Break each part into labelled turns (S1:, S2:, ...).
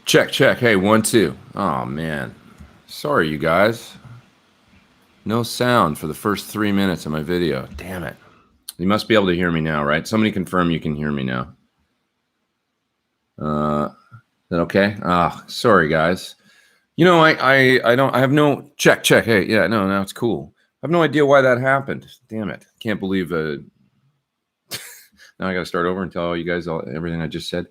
S1: Check, check. Hey, 1, 2. Oh, man. Sorry, you guys. No sound for the first 3 minutes of my video. Damn it. You must be able to hear me now, right? Somebody confirm you can hear me now. Is that okay? Sorry, guys. You know, I have no... Check, check. Hey, yeah, no, now it's cool. I have no idea why that happened. Damn it. Can't believe... now I got to start over and tell you guys everything I just said.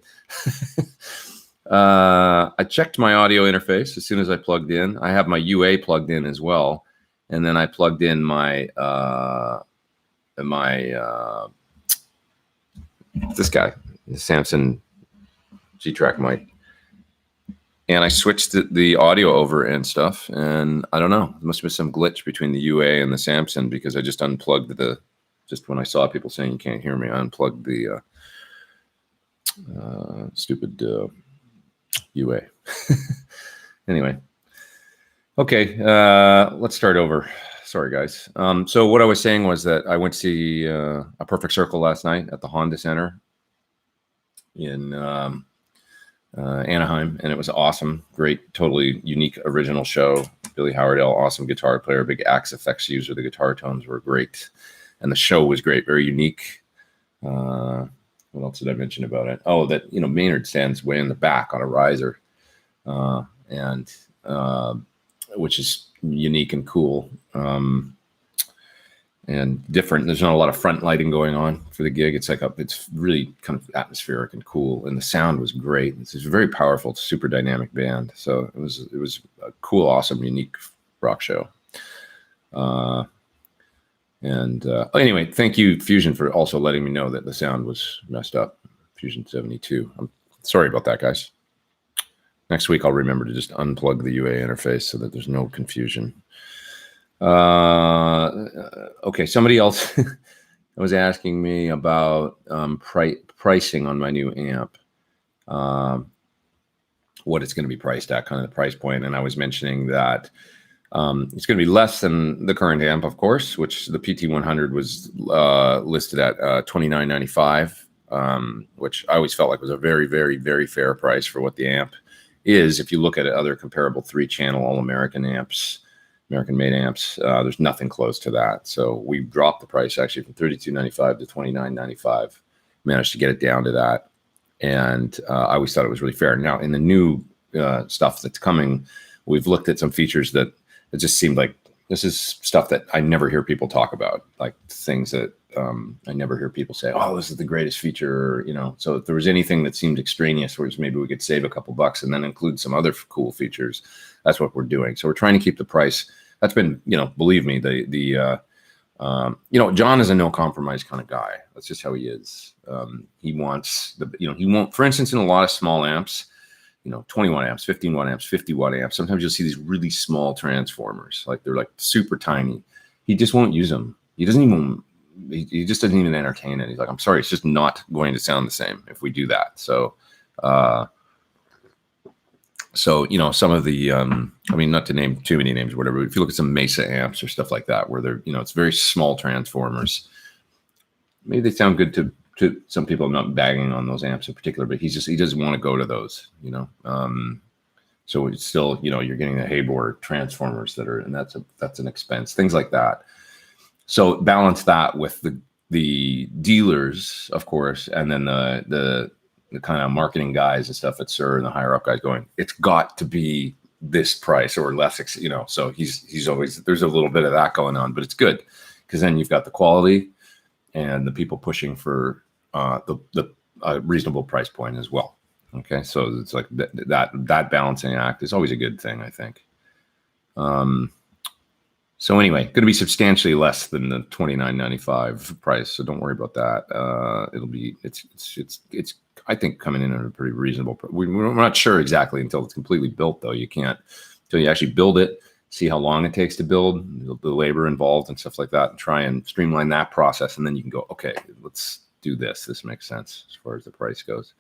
S1: I checked my audio interface as soon as I plugged in. I have my UA plugged in as well. And then I plugged in my this guy, the Samson G-Track mic. And I switched the audio over and stuff. And I don't know. There must have been some glitch between the UA and the Samson because I just unplugged just when I saw people saying you can't hear me, I unplugged the stupid UA. Anyway. Okay, let's start over. Sorry, guys. So what I was saying was that I went to see A Perfect Circle last night at the Honda Center in Anaheim, and it was awesome. Great, totally unique, original show. Billy Howardell, awesome guitar player, big Axe effects user. The guitar tones were great, and the show was great, very unique. What else did I mention about it? Oh, that Maynard stands way in the back on a riser, which is unique and cool and different. There's not a lot of front lighting going on for the gig. It's it's really kind of atmospheric and cool, and the sound was great. It's a very powerful, super dynamic band. So it was a cool, awesome, unique rock show. Anyway, thank you, Fusion, for also letting me know that the sound was messed up. Fusion 72. I'm sorry about that, guys. Next week, I'll remember to just unplug the UA interface so that there's no confusion. Okay, somebody else was asking me about pricing on my new amp, what it's going to be priced at, kind of the price point. And I was mentioning that it's going to be less than the current amp, of course, which the PT100 was listed at $29.95, which I always felt like was a very, very, very fair price for what the amp is. If you look at other comparable 3-channel all-American amps, American-made amps, there's nothing close to that. So we dropped the price actually from $32.95 to $29.95, managed to get it down to that. And I always thought it was really fair. Now, in the new stuff that's coming, we've looked at some features that it just seemed like this is stuff that I never hear people talk about, like things that I never hear people say, oh, this is the greatest feature, So if there was anything that seemed extraneous, where maybe we could save a couple bucks and then include some other cool features, that's what we're doing. So we're trying to keep the price. That's been, believe me, John is a no compromise kind of guy. That's just how he is. He wants he won't, for instance, in a lot of small amps, 21 amps, 15 watt amps, 50 watt amps. Sometimes you'll see these really small transformers, like they're like super tiny. He just won't use them. He just doesn't even entertain it. He's like, I'm sorry, it's just not going to sound the same if we do that. So, some of the, not to name too many names or whatever, but if you look at some Mesa amps or stuff like that, where they're, it's very small transformers, maybe they sound good to some people. I'm not bagging on those amps in particular, but he doesn't want to go to those, so it's still, you're getting the Haybor transformers and that's an expense, things like that. So balance that with the dealers, of course, and then the kind of marketing guys and stuff at Sir and the higher up guys going, it's got to be this price or less, so he's always, there's a little bit of that going on, but it's good because then you've got the quality and the people pushing for the reasonable price point as well. Okay, so it's like that balancing act is always a good thing, I think. So anyway, going to be substantially less than the $29.95 price, so don't worry about that. It's I think coming in at a pretty reasonable. We're not sure exactly until it's completely built, though. You can't until you actually build it, see how long it takes to build, the labor involved and stuff like that, and try and streamline that process, and then you can go, okay, let's do this. This makes sense as far as the price goes.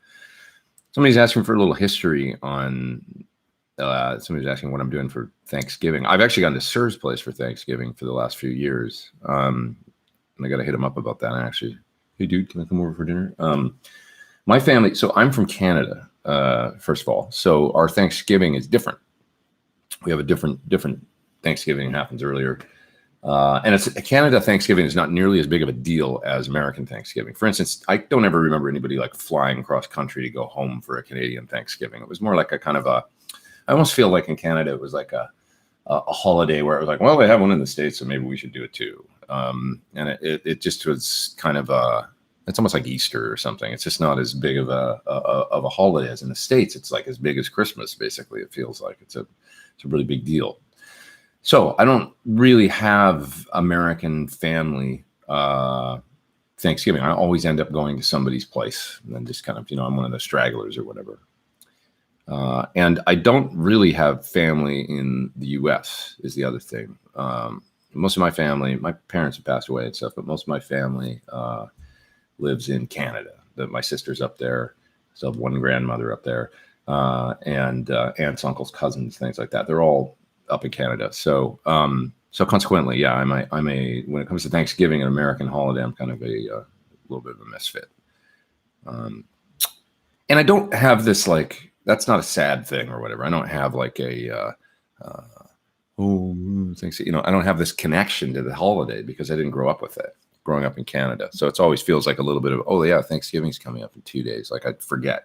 S1: Somebody's asking for a little history on. Somebody's asking what I'm doing for Thanksgiving. I've actually gone to Sir's place for Thanksgiving for the last few years, and I got to hit him up about that. Actually, hey dude, can I come over for dinner? My family. So I'm from Canada. first of all. So our Thanksgiving is different. We have a different Thanksgiving happens earlier. And it's Canada Thanksgiving is not nearly as big of a deal as American Thanksgiving. For instance, I don't ever remember anybody like flying across country to go home for a Canadian Thanksgiving. It was more like a kind of a, I almost feel like in Canada, it was like a holiday where it was like, well, they have one in the States, so maybe we should do it too. And it just was kind of it's almost like Easter or something. It's just not as big of a holiday as in the States. It's like as big as Christmas, basically. It feels like it's a really big deal. So I don't really have American family Thanksgiving. I always end up going to somebody's place and then just kind of, I'm one of the stragglers or whatever. And I don't really have family in the U.S. is the other thing. Most of my family, my parents have passed away and stuff, but most of my family lives in Canada. My sister's up there. So I have one grandmother up there, and aunts, uncles, cousins, things like that. They're all up in Canada. So consequently, yeah, I'm a when it comes to Thanksgiving, an American holiday, I'm kind of a little bit of a misfit. And I don't have this like, that's not a sad thing or whatever. I don't have like a thanks. I don't have this connection to the holiday because I didn't grow up with it growing up in Canada. So it always feels like a little bit of, oh yeah, Thanksgiving's coming up in 2 days. Like I'd forget.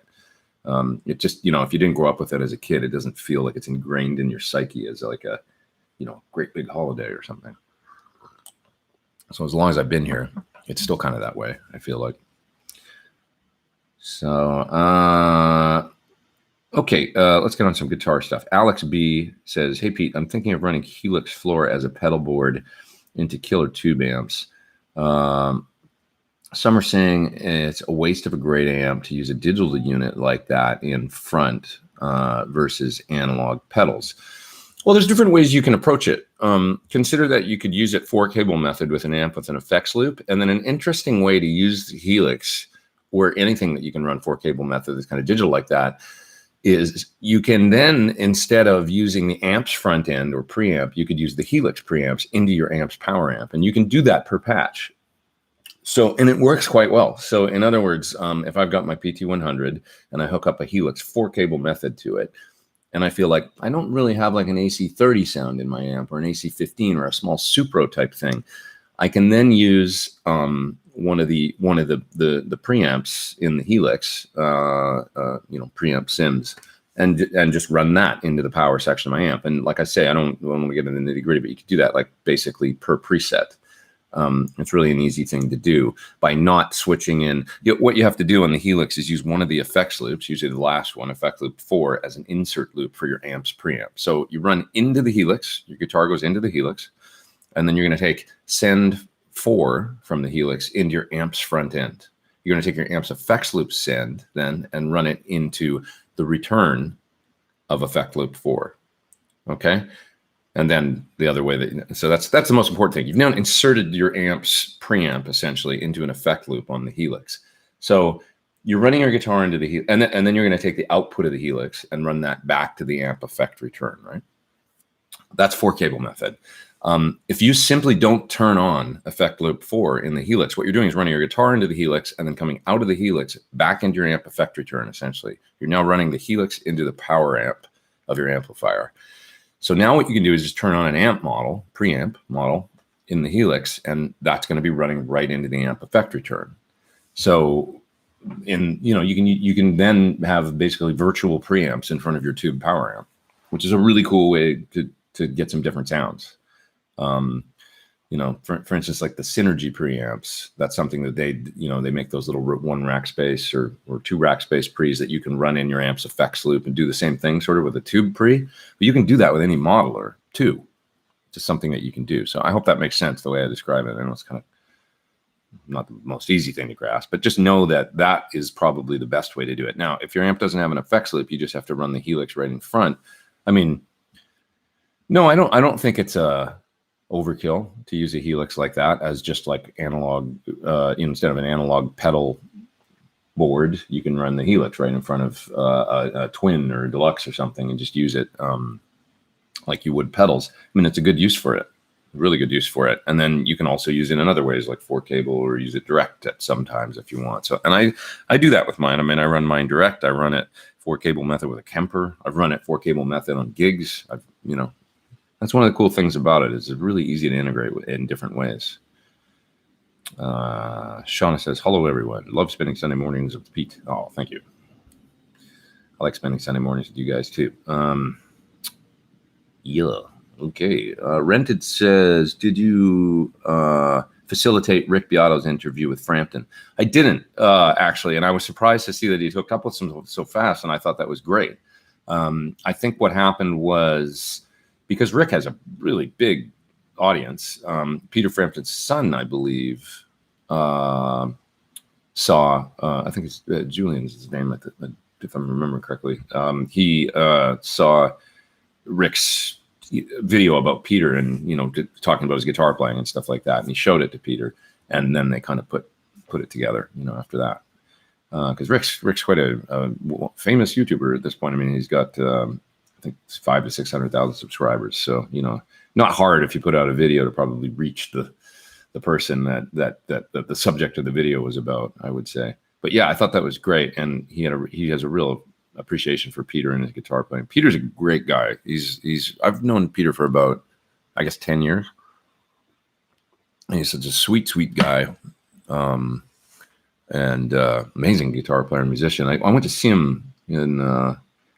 S1: It just, if you didn't grow up with it as a kid, it doesn't feel like it's ingrained in your psyche as like a, great big holiday or something. So as long as I've been here, it's still kind of that way, I feel like. So, okay, let's get on some guitar stuff. Alex B says, hey, Pete, I'm thinking of running Helix floor as a pedal board into killer tube amps. Some are saying it's a waste of a great amp to use a digital unit like that in front versus analog pedals. Well, there's different ways you can approach it. Consider that you could use it 4-cable method with an amp with an effects loop. And then an interesting way to use the Helix or anything that you can run 4-cable method that's kind of digital like that is you can then, instead of using the amp's front end or preamp, you could use the Helix preamps into your amp's power amp. And you can do that per patch. So, and it works quite well. So in other words, if I've got my PT100 and I hook up a Helix 4-cable method to it, and I feel like I don't really have like an AC30 sound in my amp or an AC15 or a small Supro type thing, I can then use one of the preamps in the Helix, preamp Sims, and just run that into the power section of my amp. And like I say, I don't want to get into the nitty gritty, but you can do that like basically per preset. It's really an easy thing to do by not switching in. What you have to do on the Helix is use one of the effects loops, usually the last one, effect loop 4, as an insert loop for your amp's preamp. So you run into the Helix, your guitar goes into the Helix, and then you're going to take send 4 from the Helix into your amp's front end. You're going to take your amp's effects loop send then and run it into the return of effect loop 4. Okay. And then the other way so that's the most important thing. You've now inserted your amp's preamp essentially into an effect loop on the Helix. So you're running your guitar into the Helix, and then you're going to take the output of the Helix and run that back to the amp effect return, right? That's 4-cable method. If you simply don't turn on effect loop 4 in the Helix, what you're doing is running your guitar into the Helix and then coming out of the Helix back into your amp effect return, essentially. You're now running the Helix into the power amp of your amplifier. So now what you can do is just turn on an amp model, preamp model in the Helix, and that's going to be running right into the amp effect return. So you can then have basically virtual preamps in front of your tube power amp, which is a really cool way to get some different sounds. For instance, like the Synergy preamps, that's something that they make those little 1 rack space or 2 rack space pre's that you can run in your amp's effects loop and do the same thing sort of with a tube pre, but you can do that with any modeler too. It's just something that you can do. So I hope that makes sense the way I describe it. I know it's kind of not the most easy thing to grasp, but just know that that is probably the best way to do it. Now, if your amp doesn't have an effects loop, you just have to run the Helix right in front. I mean, no, I don't think it's a overkill to use a Helix like that as just like analog, instead of an analog pedal board, you can run the Helix right in front of a Twin or a Deluxe or something and just use it like you would pedals. I mean, it's a good use for it. really good use for it. And then you can also use it in other ways, like 4-cable, or use it direct at sometimes if you want. So, and I do that with mine. I mean, I run mine direct. I run it 4-cable method with a Kemper. I've run it 4-cable method on gigs. That's one of the cool things about it, is it's really easy to integrate in different ways. Shauna says, hello, everyone. Love spending Sunday mornings with Pete. Oh, thank you. I like spending Sunday mornings with you guys, too. Yeah. Okay. Rented says, did you facilitate Rick Beato's interview with Frampton? I didn't, actually, and I was surprised to see that he hooked up with him so fast, and I thought that was great. I think what happened was, because Rick has a really big audience, Peter Frampton's son, I believe, saw, I think it's Julian's his name, if I'm remembering correctly. He saw Rick's video about Peter and, talking about his guitar playing and stuff like that. And he showed it to Peter, and then they kind of put it together, after that. Because Rick's quite a famous YouTuber at this point. I mean, he's got, I think, 500,000 to 600,000 subscribers. So, not hard if you put out a video to probably reach the person that the subject of the video was about, I would say. But yeah, I thought that was great. And he has a real appreciation for Peter and his guitar playing. Peter's a great guy. I've known Peter for about, I guess, 10 years. And he's such a sweet guy. And amazing guitar player and musician. I went to see him in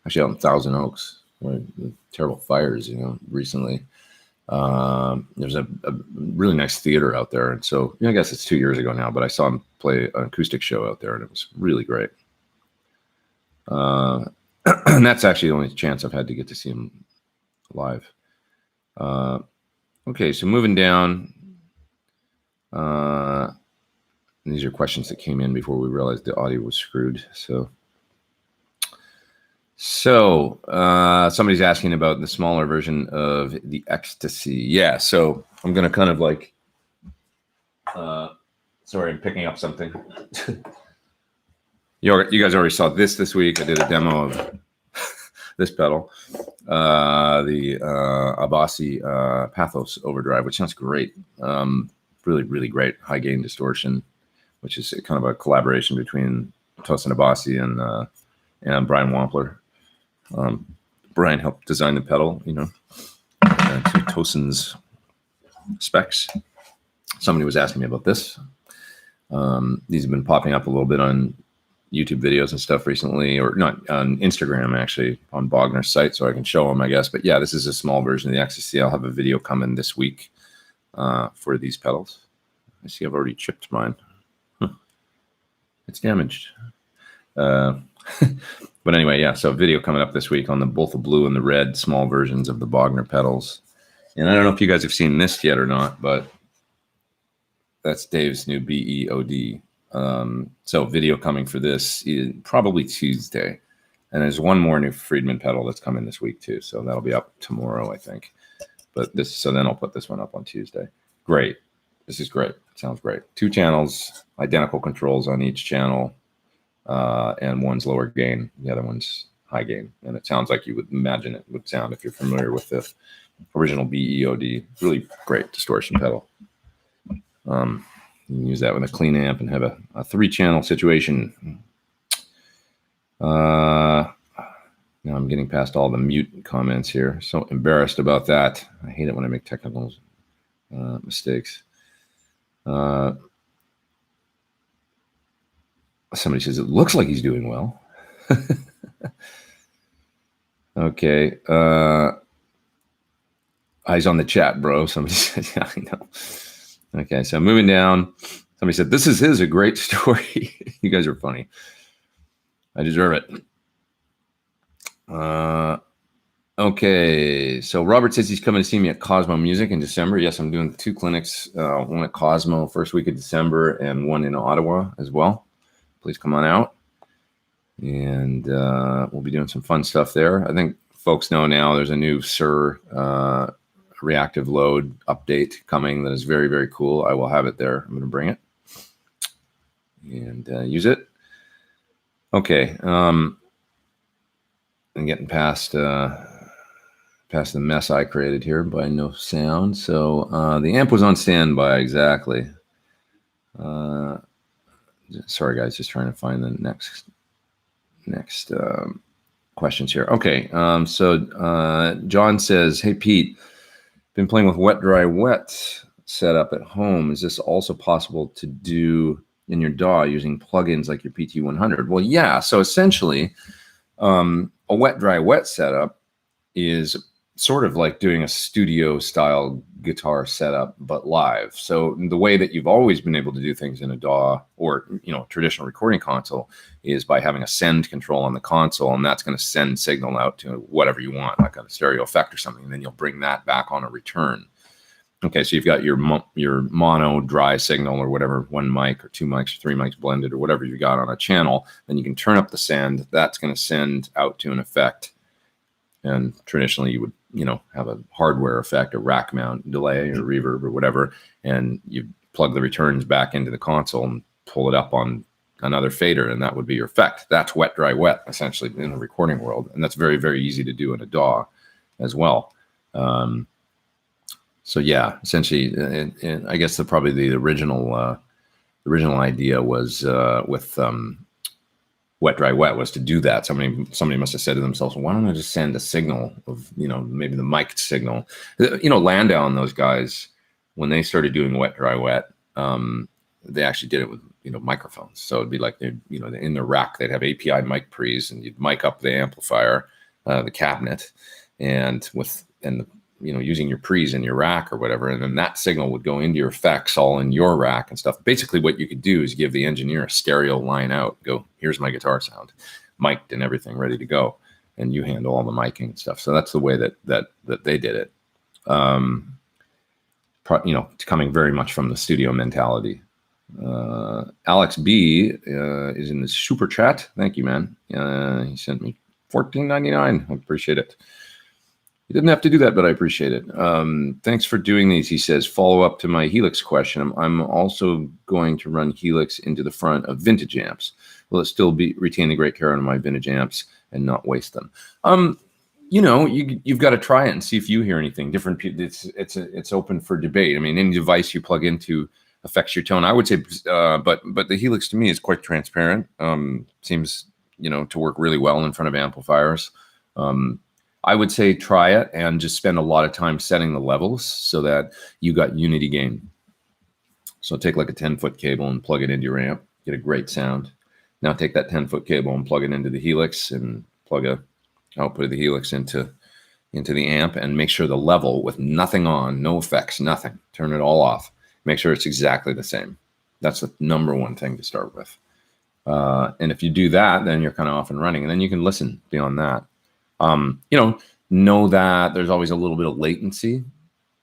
S1: actually out in Thousand Oaks, where the terrible fires, recently. There's a really nice theater out there. And so, I guess it's 2 years ago now, but I saw him play an acoustic show out there, and it was really great. And that's actually the only chance I've had to get to see him live. Okay, so moving down. These are questions that came in before we realized the audio was screwed. So somebody's asking about the smaller version of the Ecstasy. Yeah, so I'm going to kind of like, sorry, I'm picking up something. You guys already saw this week. I did a demo of this pedal, the Abbasi Pathos Overdrive, which sounds great. Really, really great high gain distortion, which is kind of a collaboration between Pathos and Abbasi and Brian Wampler. Brian helped design the pedal, to Tosin's specs. Somebody was asking me about this. These have been popping up a little bit on YouTube videos and stuff recently, or not, on Instagram, actually, on Bogner's site, so I can show them, I guess. But yeah, this is a small version of the Ecstasy. I'll have a video coming this week for these pedals. I see I've already chipped mine. It's damaged. But anyway, yeah, so video coming up this week on both the blue and the red small versions of the Bogner pedals. And I don't know if you guys have seen this yet or not, but that's Dave's new BEOD. So video coming for this probably Tuesday. And there's one more new Friedman pedal that's coming this week too. So that'll be up tomorrow, I think. So then I'll put this one up on Tuesday. Great. This is great. It sounds great. 2 channels, identical controls on each channel. And one's lower gain, the other one's high gain. And it sounds like you would imagine it would sound if you're familiar with the original BEOD. Really great distortion pedal. You can use that with a clean amp and have a 3-channel situation. Now I'm getting past all the mute comments here. So embarrassed about that. I hate it when I make technical mistakes. Somebody says, it looks like he's doing well. Okay. Eyes on the chat, bro. Somebody said, yeah, I know. Okay, so moving down. Somebody said, this is a great story. You guys are funny. I deserve it. Okay, so Robert says he's coming to see me at Cosmo Music in December. Yes, I'm doing 2 clinics, one at Cosmo first week of December and one in Ottawa as well. Please come on out. And we'll be doing some fun stuff there. I think folks know now there's a new SIR reactive load update coming that is very, very cool. I will have it there. I'm going to bring it and use it. Okay. And getting past past the mess I created here by no sound. So the amp was on standby, exactly. Sorry, guys, just trying to find the next questions here. Okay, so John says, hey, Pete, been playing with wet, dry, wet setup at home. Is this also possible to do in your DAW using plugins like your PT100? Well, yeah. So essentially, a wet, dry, wet setup is sort of like doing a studio style guitar setup, but live. So the way that you've always been able to do things in a DAW or, traditional recording console is by having a send control on the console, and that's going to send signal out to whatever you want, like a stereo effect or something, and then you'll bring that back on a return. Okay, so you've got your mono dry signal or whatever, one mic or two mics or three mics blended or whatever you got on a channel. Then you can turn up the send. That's going to send out to an effect. And traditionally, you would, have a hardware effect, a rack mount delay or reverb or whatever, and you plug the returns back into the console and pull it up on another fader, and that would be your effect. That's wet, dry, wet, essentially, in the recording world. And that's very, very easy to do in a DAW as well. So yeah, essentially, and I guess probably the original idea was with wet, dry, wet was to do that. Somebody must have said to themselves, well, why don't I just send a signal of, maybe the mic signal? Landau and those guys, when they started doing wet, dry, wet, they actually did it with, microphones. So it'd be like, in the rack, they'd have API mic pre's, and you'd mic up the amplifier, the cabinet, using your pre's in your rack or whatever, and then that signal would go into your effects all in your rack and stuff. Basically, what you could do is give the engineer a stereo line out, go, here's my guitar sound, mic'd and everything ready to go, and you handle all the miking and stuff. So that's the way that they did it. Coming very much from the studio mentality. Alex B is in the super chat. Thank you, man. He sent me $14.99. I appreciate it. You didn't have to do that, but I appreciate it. Thanks for doing these. He says, follow up to my Helix question. I'm also going to run Helix into the front of vintage amps. Will it still retain the great character of my vintage amps and not waste them? You've got to try it and see if you hear anything different. It's open for debate. I mean, any device you plug into affects your tone. I would say, but the Helix to me is quite transparent. Seems to work really well in front of amplifiers. I would say try it and just spend a lot of time setting the levels so that you got unity gain. So take like a 10-foot cable and plug it into your amp, get a great sound. Now take that 10-foot cable and plug it into the Helix and plug a output of the Helix into the amp, and make sure the level with nothing on, no effects, nothing. Turn it all off. Make sure it's exactly the same. That's the number one thing to start with. And if you do that, then you're kind of off and running, and then you can listen beyond that. Know that there's always a little bit of latency.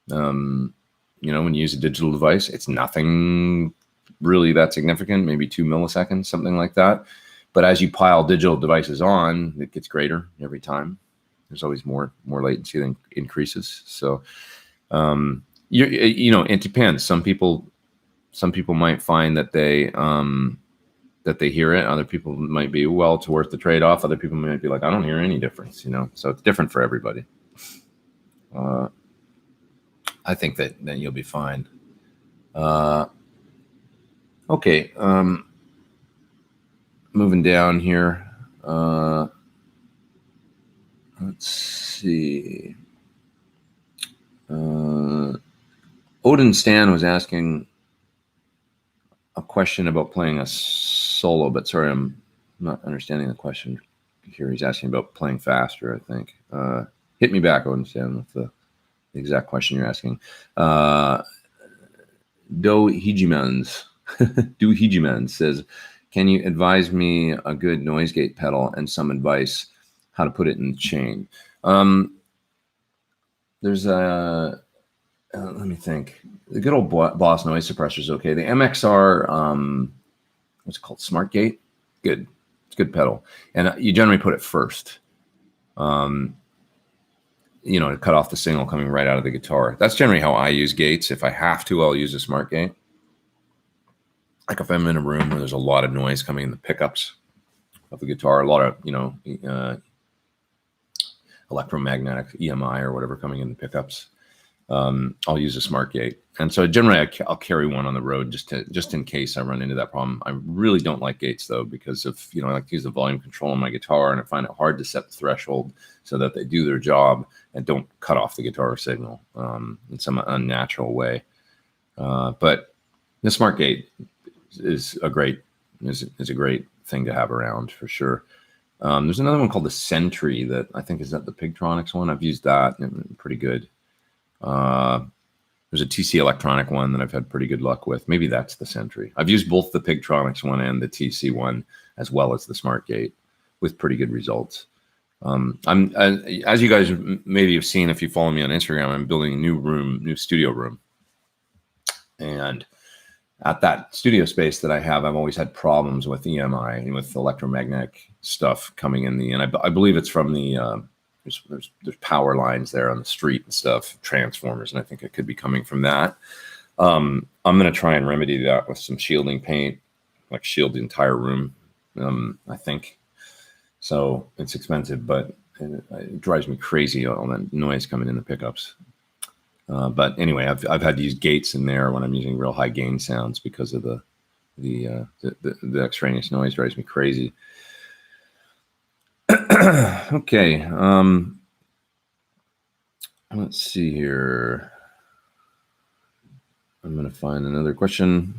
S1: When you use a digital device, it's nothing really that significant, maybe 2 milliseconds, something like that. But as you pile digital devices on, it gets greater every time. There's always more latency than increases. So, it depends. Some people might find that they hear it. Other people might be, well, it's worth the trade-off. Other people might be like, I don't hear any difference, So it's different for everybody. I think that you'll be fine. Okay. Moving down here. Let's see. Odin Stan was asking a question about playing a solo, but sorry, I'm not understanding the question here. He's asking about playing faster, I think. Hit me back, Odin Stan, with the exact question you're asking. Do Hijimans says, can you advise me a good noise gate pedal and some advice how to put it in the chain? There's a, let me think. The good old Boss noise suppressor is okay. The MXR, what's it called? Smart Gate? Good. It's a good pedal. And you generally put it first, to cut off the signal coming right out of the guitar. That's generally how I use gates. If I have to, I'll use a Smart Gate. Like if I'm in a room where there's a lot of noise coming in the pickups of the guitar, a lot of electromagnetic EMI or whatever coming in the pickups. I'll use a smart gate. And so generally I'll carry one on the road just in case I run into that problem. I really don't like gates though, because of, I like to use the volume control on my guitar, and I find it hard to set the threshold so that they do their job and don't cut off the guitar signal in some unnatural way. But the smart gate is a great thing to have around for sure. There's another one called the Sentry that I think is that the Pigtronics one. I've used that and pretty good. There's a TC Electronic one that I've had pretty good luck with. Maybe that's the Sentry. I've used both the Pigtronics one and the TC one, as well as the Smart Gate, with pretty good results. As you guys maybe have seen if you follow me on Instagram, I'm building a new studio room. And at that studio space that I have, I've always had problems with EMI and with electromagnetic stuff coming in and I believe it's from the there's power lines there on the street and stuff, transformers, and I think it could be coming from that. I'm going to try and remedy that with some shielding paint, like shield the entire room, I think. So it's expensive, but it drives me crazy, all that noise coming in the pickups. But anyway, I've had to use gates in there when I'm using real high gain sounds because of the extraneous noise drives me crazy. Okay. Let's see here. I'm going to find another question.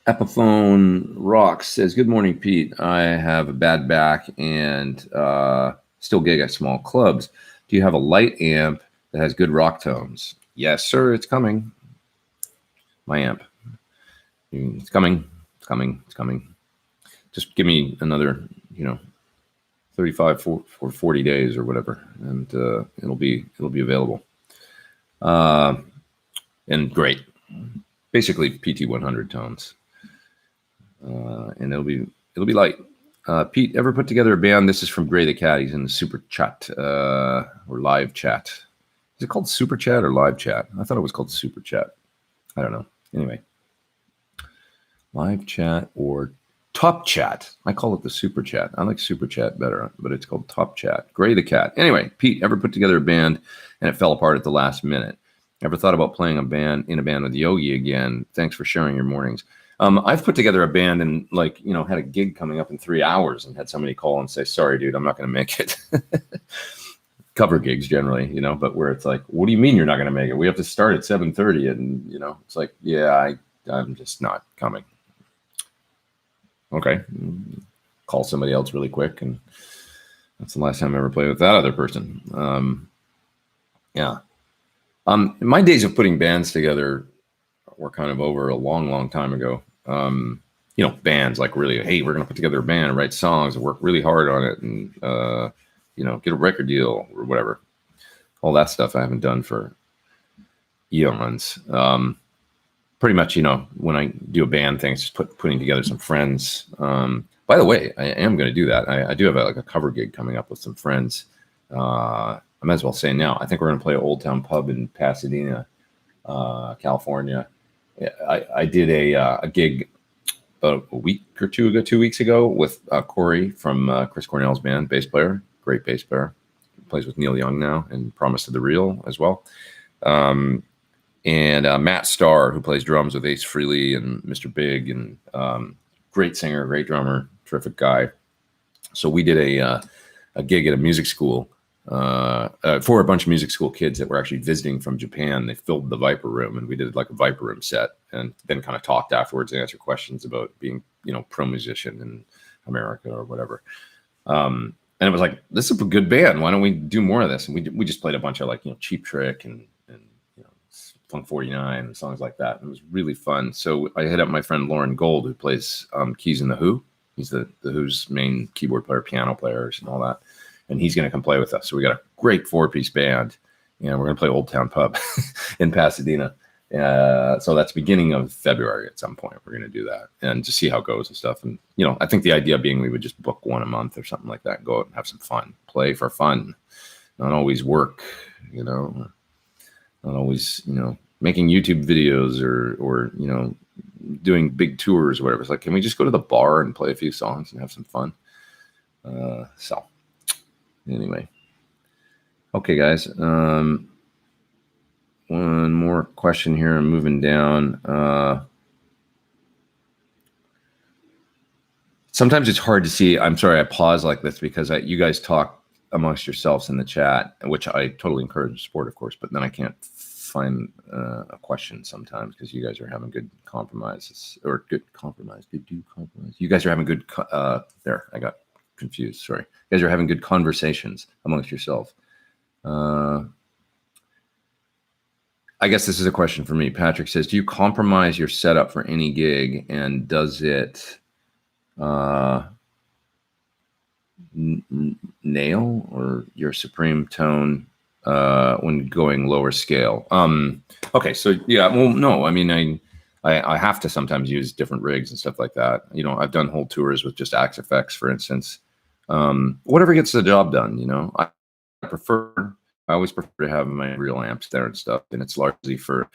S1: Epiphone Rock says, "Good morning, Pete. I have a bad back and still gig at small clubs. Do you have a light amp that has good rock tones?" Yes, sir. It's coming. My amp. It's coming. It's coming. It's coming. Just give me another, 35 for 40 days or whatever, and it'll be available. And great, basically PT 100 tones, and it'll be light. Pete, ever put together a band? This is from Gray the Cat. He's in the super chat or live chat. Is it called super chat or live chat? I thought it was called super chat. I don't know. Anyway, live chat or top chat. I call it the super chat. I like super chat better, but it's called top chat. Gray the Cat. Anyway, Pete, ever put together a band and it fell apart at the last minute? Ever thought about playing in a band with Yogi again? Thanks for sharing your mornings. I've put together a band and had a gig coming up in 3 hours and had somebody call and say, "Sorry, dude, I'm not going to make it." Cover gigs generally, but where it's like, what do you mean you're not going to make it? We have to start at 7:30, and it's like, yeah, I'm just not coming. Okay, call somebody else really quick, and that's the last time I ever played with that other person. Yeah. My days of putting bands together were kind of over a long, long time ago. Bands like really, hey, we're going to put together a band and write songs and work really hard on it and, get a record deal or whatever. All that stuff I haven't done for eons. Pretty much, when I do a band thing, it's just putting together some friends. By the way, I am going to do that. I do have a cover gig coming up with some friends. I might as well say now, I think we're going to play at Old Town Pub in Pasadena, California. I did a gig about a week or 2 weeks ago with Corey from Chris Cornell's band, bass player, great bass player. Plays with Neil Young now and Promise to the Real as well. And Matt Starr, who plays drums with Ace Frehley and Mr. Big, and great singer, great drummer, terrific guy. So we did a gig at a music school for a bunch of music school kids that were actually visiting from Japan. They filled the Viper Room, and we did like a Viper Room set, and then kind of talked afterwards and answered questions about being, pro musician in America or whatever. And it was like, this is a good band. Why don't we do more of this? And we just played a bunch of Cheap Trick and Funk 49 and songs like that. It was really fun. So I hit up my friend Lauren Gold, who plays keys in The Who. He's the Who's main keyboard player, piano players, and all that. And he's going to come play with us. So we got a great 4-piece band. We're going to play Old Town Pub in Pasadena. So that's beginning of February at some point. We're going to do that and just see how it goes and stuff. And, I think the idea being we would just book one a month or something like that and go out and have some fun, play for fun, not always work, not always, making YouTube videos or doing big tours or whatever. It's like, can we just go to the bar and play a few songs and have some fun? So anyway, okay, guys. One more question here. I'm moving down. Sometimes it's hard to see. I'm sorry, I pause like this because you guys talk amongst yourselves in the chat, which I totally encourage support, of course, but then I can't find a question sometimes because you guys are having good compromises or good compromise. Good do compromise. You guys are having good. There, I got confused. Sorry. You guys are having good conversations amongst yourself. I guess this is a question for me. Patrick says, do you compromise your setup for any gig, and does it nail or your supreme tone when going lower scale? Okay, so yeah, well, no, I mean, I have to sometimes use different rigs and stuff like that. You know, I've done whole tours with just Axe effects, for instance. Whatever gets the job done, you know. I always prefer to have my real amps there and stuff, and it's largely for,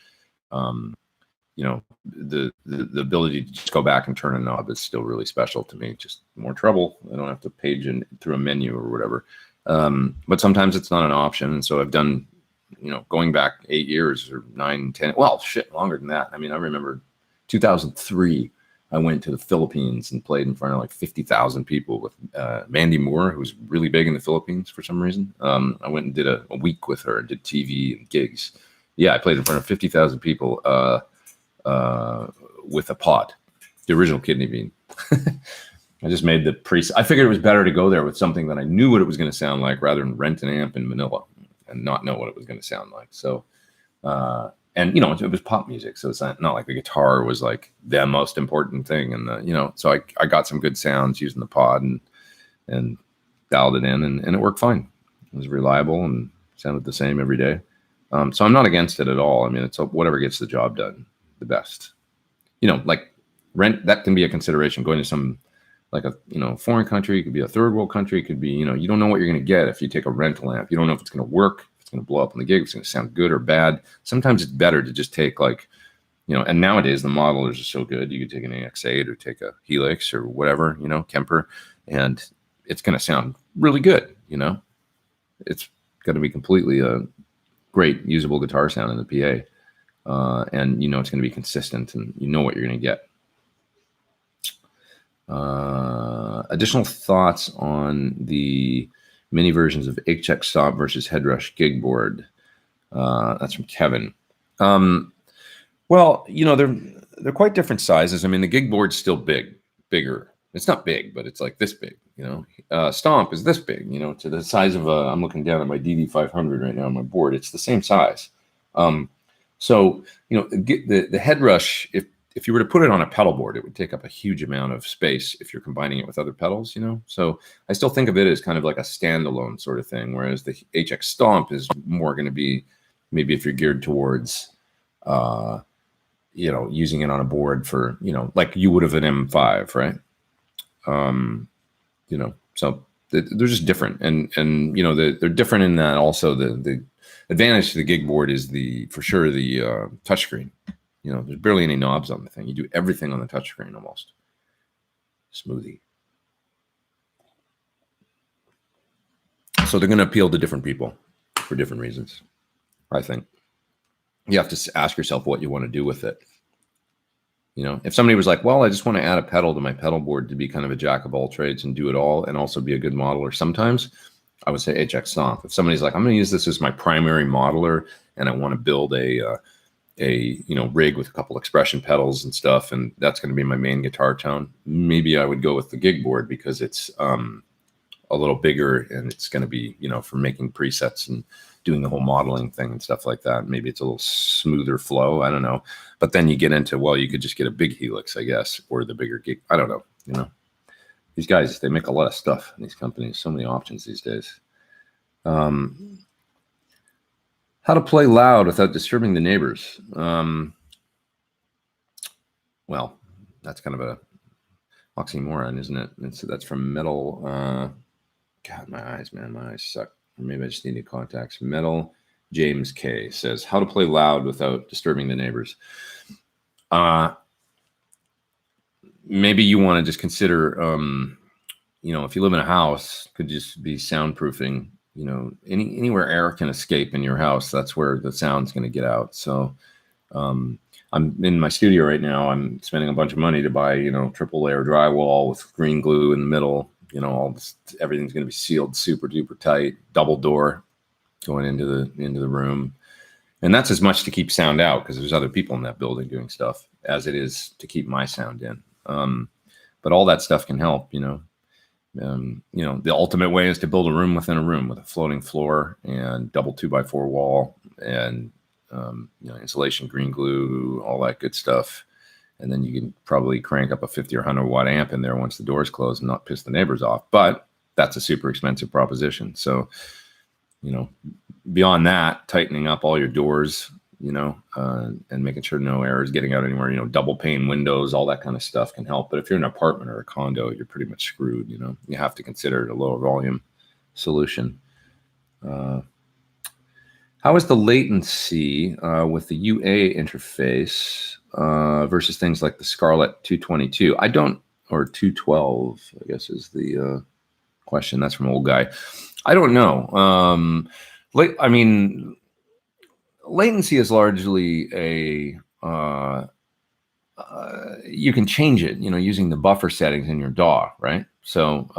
S1: you know, the ability to just go back and turn a knob is still really special to me. Just more trouble. I don't have to page in through a menu or whatever. But sometimes it's not an option, and so I've done, you know, going back 8 years or 9, 10. Well, shit, longer than that. I mean, I remember 2003. I went to the Philippines and played in front of like 50,000 people with Mandy Moore, who was really big in the Philippines for some reason. I went and did a week with her, did TV and gigs. Yeah, I played in front of 50,000 people with a pod, the original Kidney Bean. I just made the I figured it was better to go there with something that I knew what it was going to sound like rather than rent an amp in Manila and not know what it was going to sound like. So, and, you know, it was pop music, so it's not like the guitar was like the most important thing. And, you know, so I got some good sounds using the pod and dialed it in, and it worked fine. It was reliable and sounded the same every day. So I'm not against it at all. I mean, it's whatever gets the job done the best. You know, like rent, that can be a consideration. Going to some, like a, you know, foreign country, it could be a third world country, it could be, you know, you don't know what you're going to get if you take a rental amp. You don't know if it's going to work, going to blow up on the gig, it's going to sound good or bad. Sometimes it's better to just take, like, you know, and nowadays the modelers are so good, you could take an AX8 or take a Helix or whatever, you know, Kemper, and it's going to sound really good. You know, it's going to be completely a great usable guitar sound in the PA, and you know it's going to be consistent, and you know what you're going to get. Additional thoughts on the mini versions of HX Stomp versus Headrush gig board. That's from Kevin. Well, you know, they're quite different sizes. I mean, the gig board's still bigger. It's not big, but it's like this big, you know. Stomp is this big, you know, to the size of I'm looking down at my DD500 right now on my board. It's the same size. So, you know, the Headrush, if you were to put it on a pedal board, it would take up a huge amount of space if you're combining it with other pedals, you know? So I still think of it as kind of like a standalone sort of thing, whereas the HX Stomp is more going to be, maybe if you're geared towards, you know, using it on a board for, you know, like you would have an M5, right? You know, so they're just different. And you know, they're different in that also the advantage to the gig board is for sure the touchscreen. You know, there's barely any knobs on the thing. You do everything on the touchscreen almost. Smoothie. So they're going to appeal to different people for different reasons, I think. You have to ask yourself what you want to do with it. You know, if somebody was like, well, I just want to add a pedal to my pedal board to be kind of a jack of all trades and do it all and also be a good modeler, sometimes I would say HX Stomp. If somebody's like, I'm going to use this as my primary modeler and I want to build a you know, rig with a couple expression pedals and stuff, and that's going to be my main guitar tone, maybe I would go with the gig board because it's a little bigger and it's going to be, you know, for making presets and doing the whole modeling thing and stuff like that. Maybe it's a little smoother flow. I don't know. But then you get into, well, you could just get a big Helix, I guess, or the bigger gig. I don't know. You know, these guys, they make a lot of stuff in these companies. So many options these days. How to play loud without disturbing the neighbors. Well, that's kind of a oxymoron, isn't it? That's from Metal. God, my eyes, man, my eyes suck. Or maybe I just need new contacts. Metal James K says, how to play loud without disturbing the neighbors. Maybe you want to just consider if you live in a house, could just be soundproofing. Anywhere air can escape in your house, that's where the sound's going to get out. So I'm in my studio right now. I'm spending a bunch of money to buy, triple layer drywall with green glue in the middle. Everything's going to be sealed super duper tight, double door going into the room. And that's as much to keep sound out, because there's other people in that building doing stuff, as it is to keep my sound in. But all that stuff can help, the ultimate way is to build a room within a room with a floating floor and double 2x4 wall and, insulation, green glue, all that good stuff. And then you can probably crank up a 50 or 100 watt amp in there once the door's closed and not piss the neighbors off. But that's a super expensive proposition. So, beyond that, tightening up all your doors, and making sure no air is getting out anywhere, double pane windows, all that kind of stuff can help. But if you're in an apartment or a condo, you're pretty much screwed. You have to consider a lower volume solution. How is the latency with the UA interface versus things like the Scarlett 222? Or 212, I guess is the question. That's from Old Guy. I don't know. Latency is largely you can change it, using the buffer settings in your DAW, right? So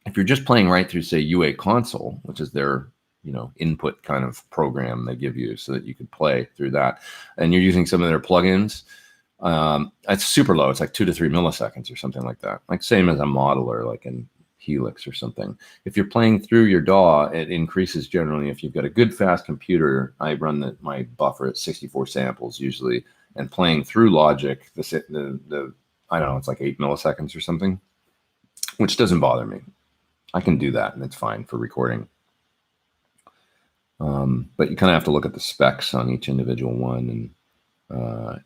S1: if you're just playing right through, say, UA console, which is their, input kind of program they give you so that you can play through that, and you're using some of their plugins, it's super low. It's like 2 to 3 milliseconds or something like that. Like same as a modeler, like in Helix or something. If you're playing through your DAW, it increases generally. If you've got a good fast computer, I run my buffer at 64 samples usually, and playing through Logic, the I don't know, it's like 8 milliseconds or something, which doesn't bother me. I can do that, and it's fine for recording. But you kind of have to look at the specs on each individual one, and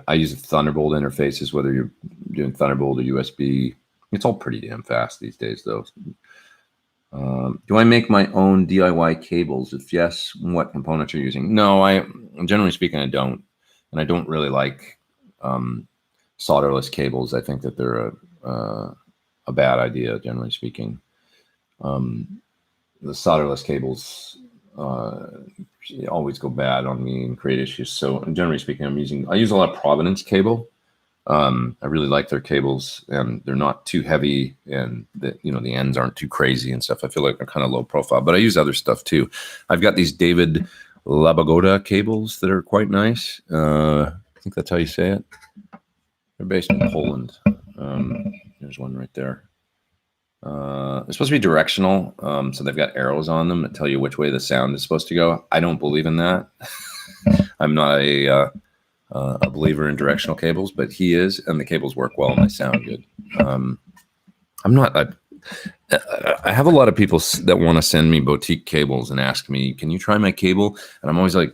S1: I use Thunderbolt interfaces, whether you're doing Thunderbolt or USB. It's all pretty damn fast these days, though. Do I make my own DIY cables? If yes, what components are you using? No, generally speaking, I don't. And I don't really like solderless cables. I think that they're a bad idea, generally speaking. The solderless cables always go bad on me and create issues. So generally speaking, I use a lot of Providence cable. I really like their cables, and they're not too heavy, and the ends aren't too crazy and stuff. I feel like they're kind of low profile, but I use other stuff too. I've got these David La Bogota cables that are quite nice. I think that's how you say it. They're based in Poland. There's one right there. They're supposed to be directional, so they've got arrows on them that tell you which way the sound is supposed to go. I don't believe in that. I'm not a believer in directional cables, but he is, and the cables work well and they sound good. I have a lot of people that want to send me boutique cables and ask me, can you try my cable? And I'm always like,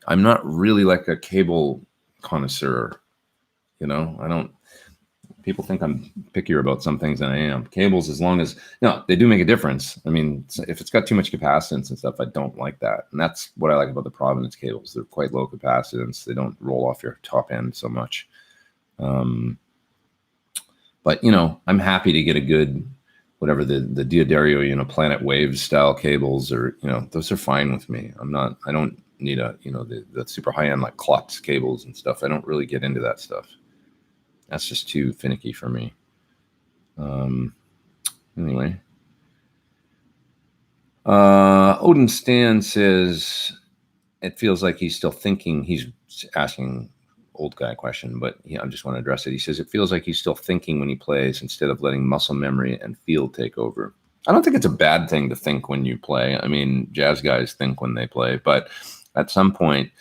S1: I'm not really like a cable connoisseur. People think I'm pickier about some things than I am. Cables, as long as, they do make a difference. I mean, if it's got too much capacitance and stuff, I don't like that. And that's what I like about the Providence cables. They're quite low capacitance. They don't roll off your top end so much. But, I'm happy to get a good, whatever the Diodario, Planet Waves style cables, or, those are fine with me. I don't need the super high end like Klutz cables and stuff. I don't really get into that stuff. That's just too finicky for me. Anyway. Odin Stan says, it feels like he's still thinking. He's asking Old Guy question, but I just want to address it. He says, it feels like he's still thinking when he plays instead of letting muscle memory and feel take over. I don't think it's a bad thing to think when you play. I mean, jazz guys think when they play, but at some point,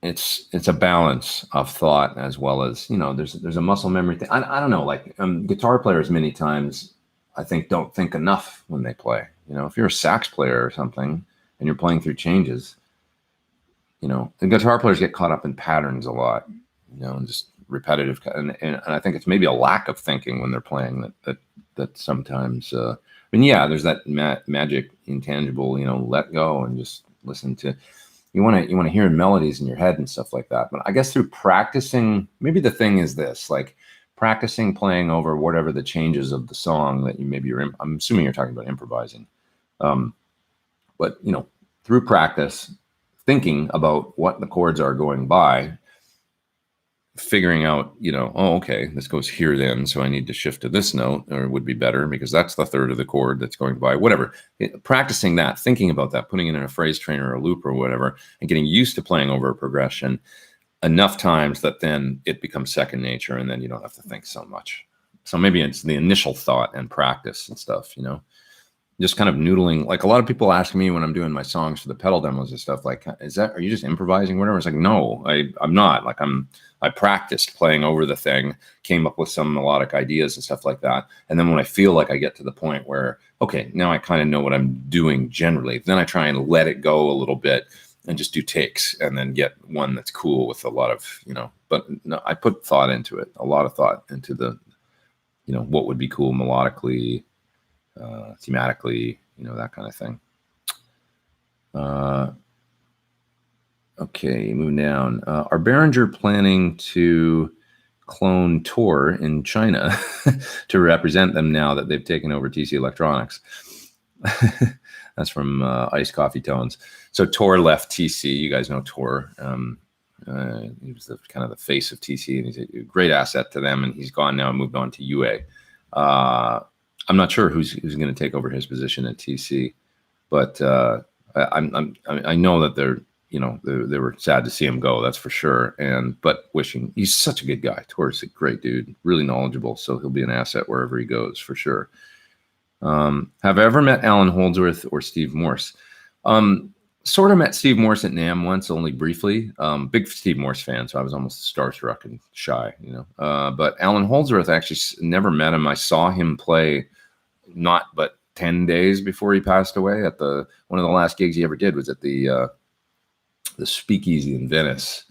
S1: it's a balance of thought, as well as, there's a muscle memory thing. I don't know, like guitar players many times, I think, don't think enough when they play. If you're a sax player or something and you're playing through changes, the guitar players get caught up in patterns a lot, and just repetitive. And I think it's maybe a lack of thinking when they're playing that sometimes, there's that magic intangible, let go and just listen to. you want to hear melodies in your head and stuff like that. But I guess through practicing, maybe the thing is this, like practicing playing over whatever the changes of the song that I'm assuming you're talking about improvising. But through practice, thinking about what the chords are going by, figuring out, oh, okay, this goes here then, so I need to shift to this note, or it would be better because that's the third of the chord that's going by, whatever. Practicing that, thinking about that, putting it in a phrase trainer or a loop or whatever, and getting used to playing over a progression enough times that then it becomes second nature, and then you don't have to think so much. So maybe it's the initial thought and practice and stuff, just kind of noodling. Like a lot of people ask me when I'm doing my songs for the pedal demos and stuff, like, are you just improvising, whatever? It's like, no, I'm not. Like I practiced playing over the thing, came up with some melodic ideas and stuff like that. And then when I feel like I get to the point where, okay, now I kind of know what I'm doing generally, then I try and let it go a little bit and just do takes and then get one that's cool with a lot of, but no, I put thought into it, a lot of thought into the, what would be cool melodically, thematically, that kind of thing. Okay, moving down. Are Behringer planning to clone Tor in China to represent them now that they've taken over TC Electronics? That's from Ice Coffee Tones. So Tor left TC. You guys know Tor. He was kind of the face of TC, and he's a great asset to them. And he's gone now and moved on to UA. I'm not sure who's going to take over his position at TC, but I know that they were sad to see him go. That's for sure. But he's such a good guy. Tor's a great dude, really knowledgeable. So he'll be an asset wherever he goes for sure. Have I ever met Allan Holdsworth or Steve Morse? Sort of met Steve Morse at NAMM once, only briefly. Big Steve Morse fan, so I was almost starstruck and shy, But Allan Holdsworth, I actually never met him. I saw him play not but 10 days before he passed away at one of the last gigs he ever did was at the Speakeasy in Venice.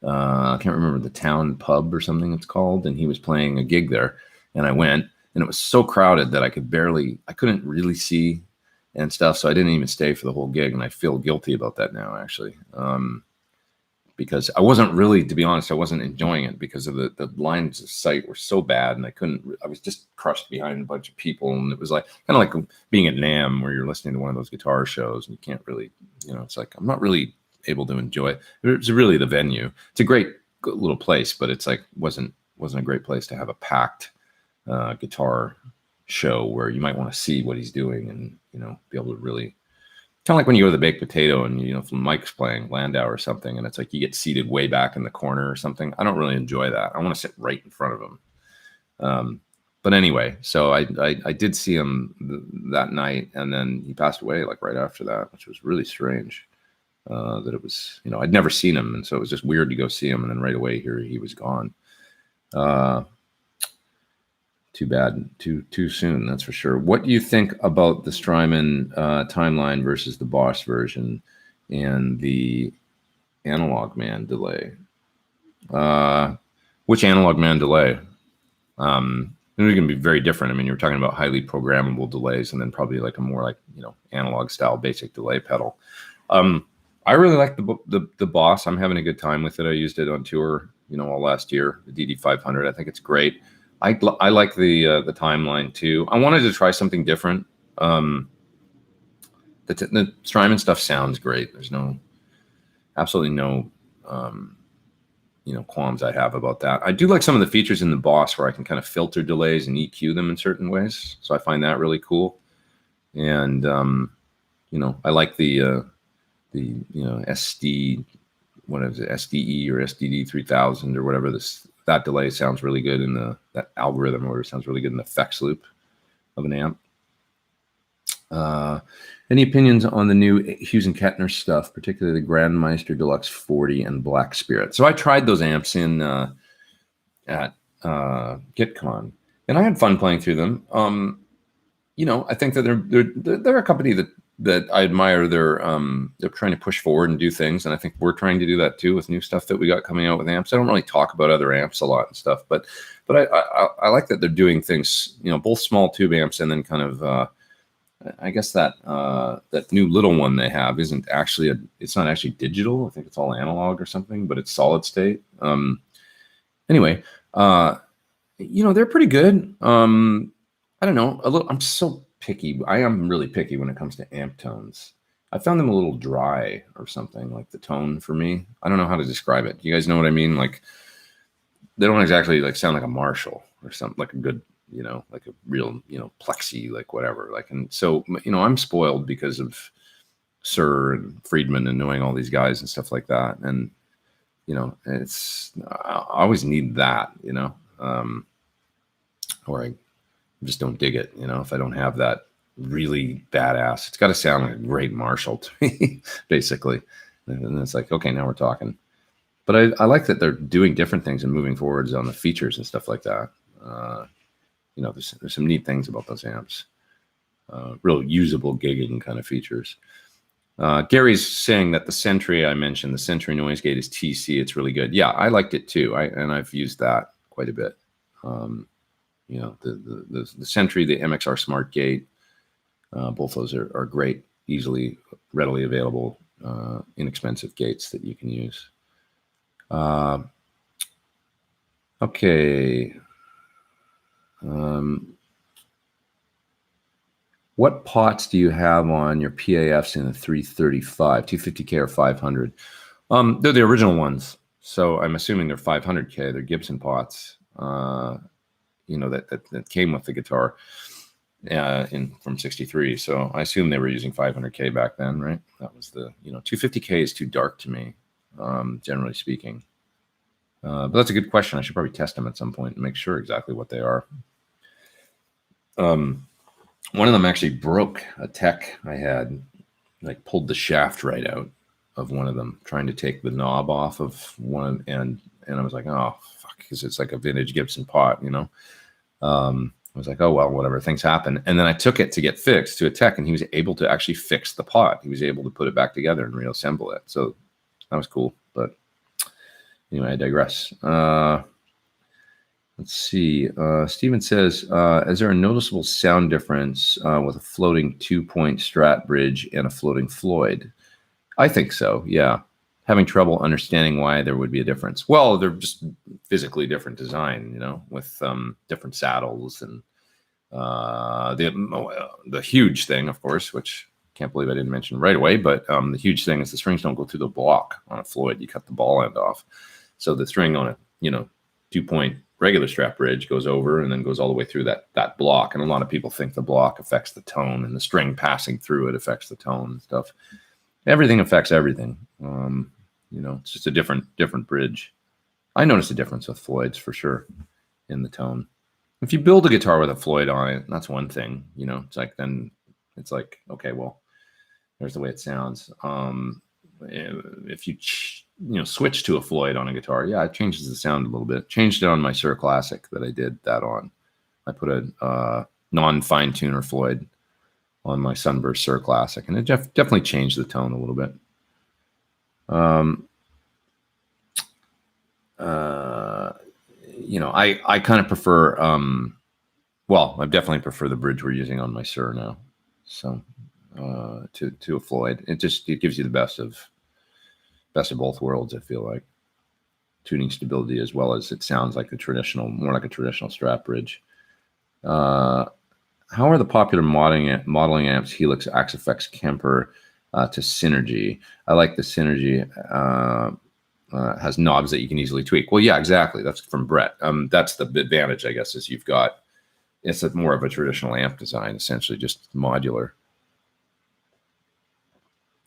S1: I can't remember the town pub or something it's called, and he was playing a gig there, and I went, and it was so crowded that I couldn't really see and stuff, so I didn't even stay for the whole gig, and I feel guilty about that now, actually, because I wasn't really, to be honest, I wasn't enjoying it because of the lines of sight were so bad, and I was just crushed behind a bunch of people, and it was like kind of like being at NAMM where you're listening to one of those guitar shows, and you can't really, it's like I'm not really able to enjoy it. It's really the venue. It's a great little place, but it's like wasn't a great place to have a packed guitar show where you might want to see what he's doing and be able to really kind of like when you go to the Baked Potato and if Mike's playing Landau or something and it's like you get seated way back in the corner or something. I don't really enjoy that. I want to sit right in front of him. But anyway, so I did see him that night, and then he passed away like right after that, which was really strange. That it was, I'd never seen him, and so it was just weird to go see him, and then right away here he was gone. Too bad, too soon, that's for sure. What do you think about the Strymon timeline versus the Boss version and the Analog Man delay? Which Analog Man delay? It can be very different. I mean, you're talking about highly programmable delays, and then probably like a more like analog style basic delay pedal. I really like the Boss. I'm having a good time with it. I used it on tour, all last year. The DD500. I think it's great. I like the timeline too. I wanted to try something different. The Strymon stuff sounds great. There's absolutely no qualms I have about that. I do like some of the features in the Boss where I can kind of filter delays and EQ them in certain ways. So I find that really cool. And I like the SD, what is it, SDE or SDD 3000 or whatever that delay sounds really good in that algorithm, or it sounds really good in the effects loop of an amp. Any opinions on the new Hughes and Kettner stuff, particularly the Grandmeister Deluxe 40 and Black Spirit? So I tried those amps at GitCon, and I had fun playing through them. I think that they're a company that I admire. They're trying to push forward and do things, and I think we're trying to do that too with new stuff that we got coming out with amps. I don't really talk about other amps a lot and stuff, but I like that they're doing things, both small tube amps and then kind of I guess that that new little one they have isn't actually it's not actually digital. I think it's all analog or something, but it's solid state. Anyway, they're pretty good. I don't know, I'm so picky. I am really picky when it comes to amp tones. I found them a little dry or something, like the tone for me. I don't know how to describe it. You guys know what I mean? Like they don't exactly like sound like a Marshall or something, like a good, like a real, plexi, like whatever. Like, and so, I'm spoiled because of Sir and Friedman and knowing all these guys and stuff like that. And, I always need that, or I just don't dig it, if I don't have that really badass. It's got to sound like a great Marshall to me, basically. And it's like, okay, now we're talking. But I like that they're doing different things and moving forwards on the features and stuff like that. There's some neat things about those amps. Real usable gigging kind of features. Gary's saying that the Sentry I mentioned, the Sentry noise gate is TC. It's really good. Yeah, I liked it too. And I've used that quite a bit. The Sentry, the MXR Smart Gate, both those are great, readily available, inexpensive gates that you can use. Okay. What pots do you have on your PAFs in the 335, 250K or 500? They're the original ones. So I'm assuming they're 500K. They're Gibson pots, that came with the guitar from 63. So I assume they were using 500K back then, right? That was 250K is too dark to me, generally speaking. But that's a good question. I should probably test them at some point and make sure exactly what they are. One of them actually broke. A tech I had pulled the shaft right out of one of them, trying to take the knob off of one, and I was like, oh fuck, because it's like a vintage Gibson pot, I was like, oh well, whatever, things happen. And then I took it to get fixed to a tech, and he was able to actually fix the pot. He was able to put it back together and reassemble it. So that was cool. But anyway, I digress. Let's see. Steven says, is there a noticeable sound difference with a floating 2-point Strat bridge and a floating Floyd? I think so, yeah. Having trouble understanding why there would be a difference. Well, they're just physically different design, with different saddles and the huge thing, of course, which can't believe I didn't mention right away, but the huge thing is the strings don't go through the block on a Floyd. You cut the ball end off. So the string on a, 2-point regular Strat bridge goes over and then goes all the way through that block. And a lot of people think the block affects the tone and the string passing through it affects the tone and stuff. Everything affects everything. It's just a different bridge. I noticed a difference with Floyds for sure in the tone. If you build a guitar with a Floyd on it, that's one thing, it's like, okay, well, there's the way it sounds. If you switch to a Floyd on a guitar, yeah, it changes the sound a little bit. Changed it on my Sir Classic that I did that on. I put a non-fine tuner Floyd on my Sunburst Sir Classic, and it definitely changed the tone a little bit. I kind of prefer, I definitely prefer the bridge we're using on my Sir now. So to a Floyd, it gives you the best of both worlds. I feel like tuning stability as well as it sounds like more like a traditional Strat bridge. How are the popular modeling amps Helix, Axe-Fx, Kemper to Synergy? I like the Synergy. Has knobs that you can easily tweak. Well, yeah, exactly. That's from Brett. That's the advantage, I guess, is it's more of a traditional amp design, essentially just modular.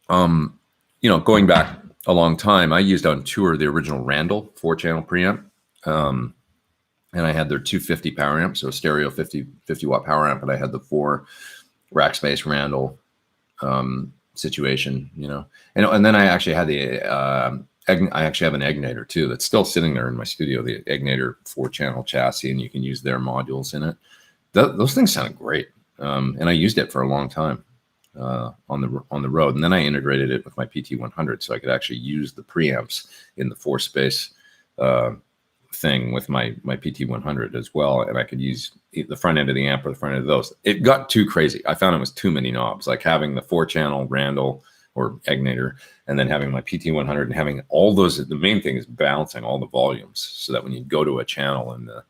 S1: Going back a long time, I used on tour the original Randall 4-channel preamp. And I had their 250 power amp, so a stereo 50 watt power amp, and I had the 4 rack space Randall situation, and then I actually had I actually have an Egnator too that's still sitting there in my studio, the Egnator 4-channel chassis, and you can use their modules in it. Those things sounded great, and I used it for a long time on the road, and then I integrated it with my PT100 so I could actually use the preamps in the 4-space thing with my PT100 as well, and I could use the front end of the amp or the front end of those. It got too crazy. I found it was too many knobs, like having the 4-channel Randall or Egnator, and then having my PT100 and having all those. The main thing is balancing all the volumes so that when you go to a channel in the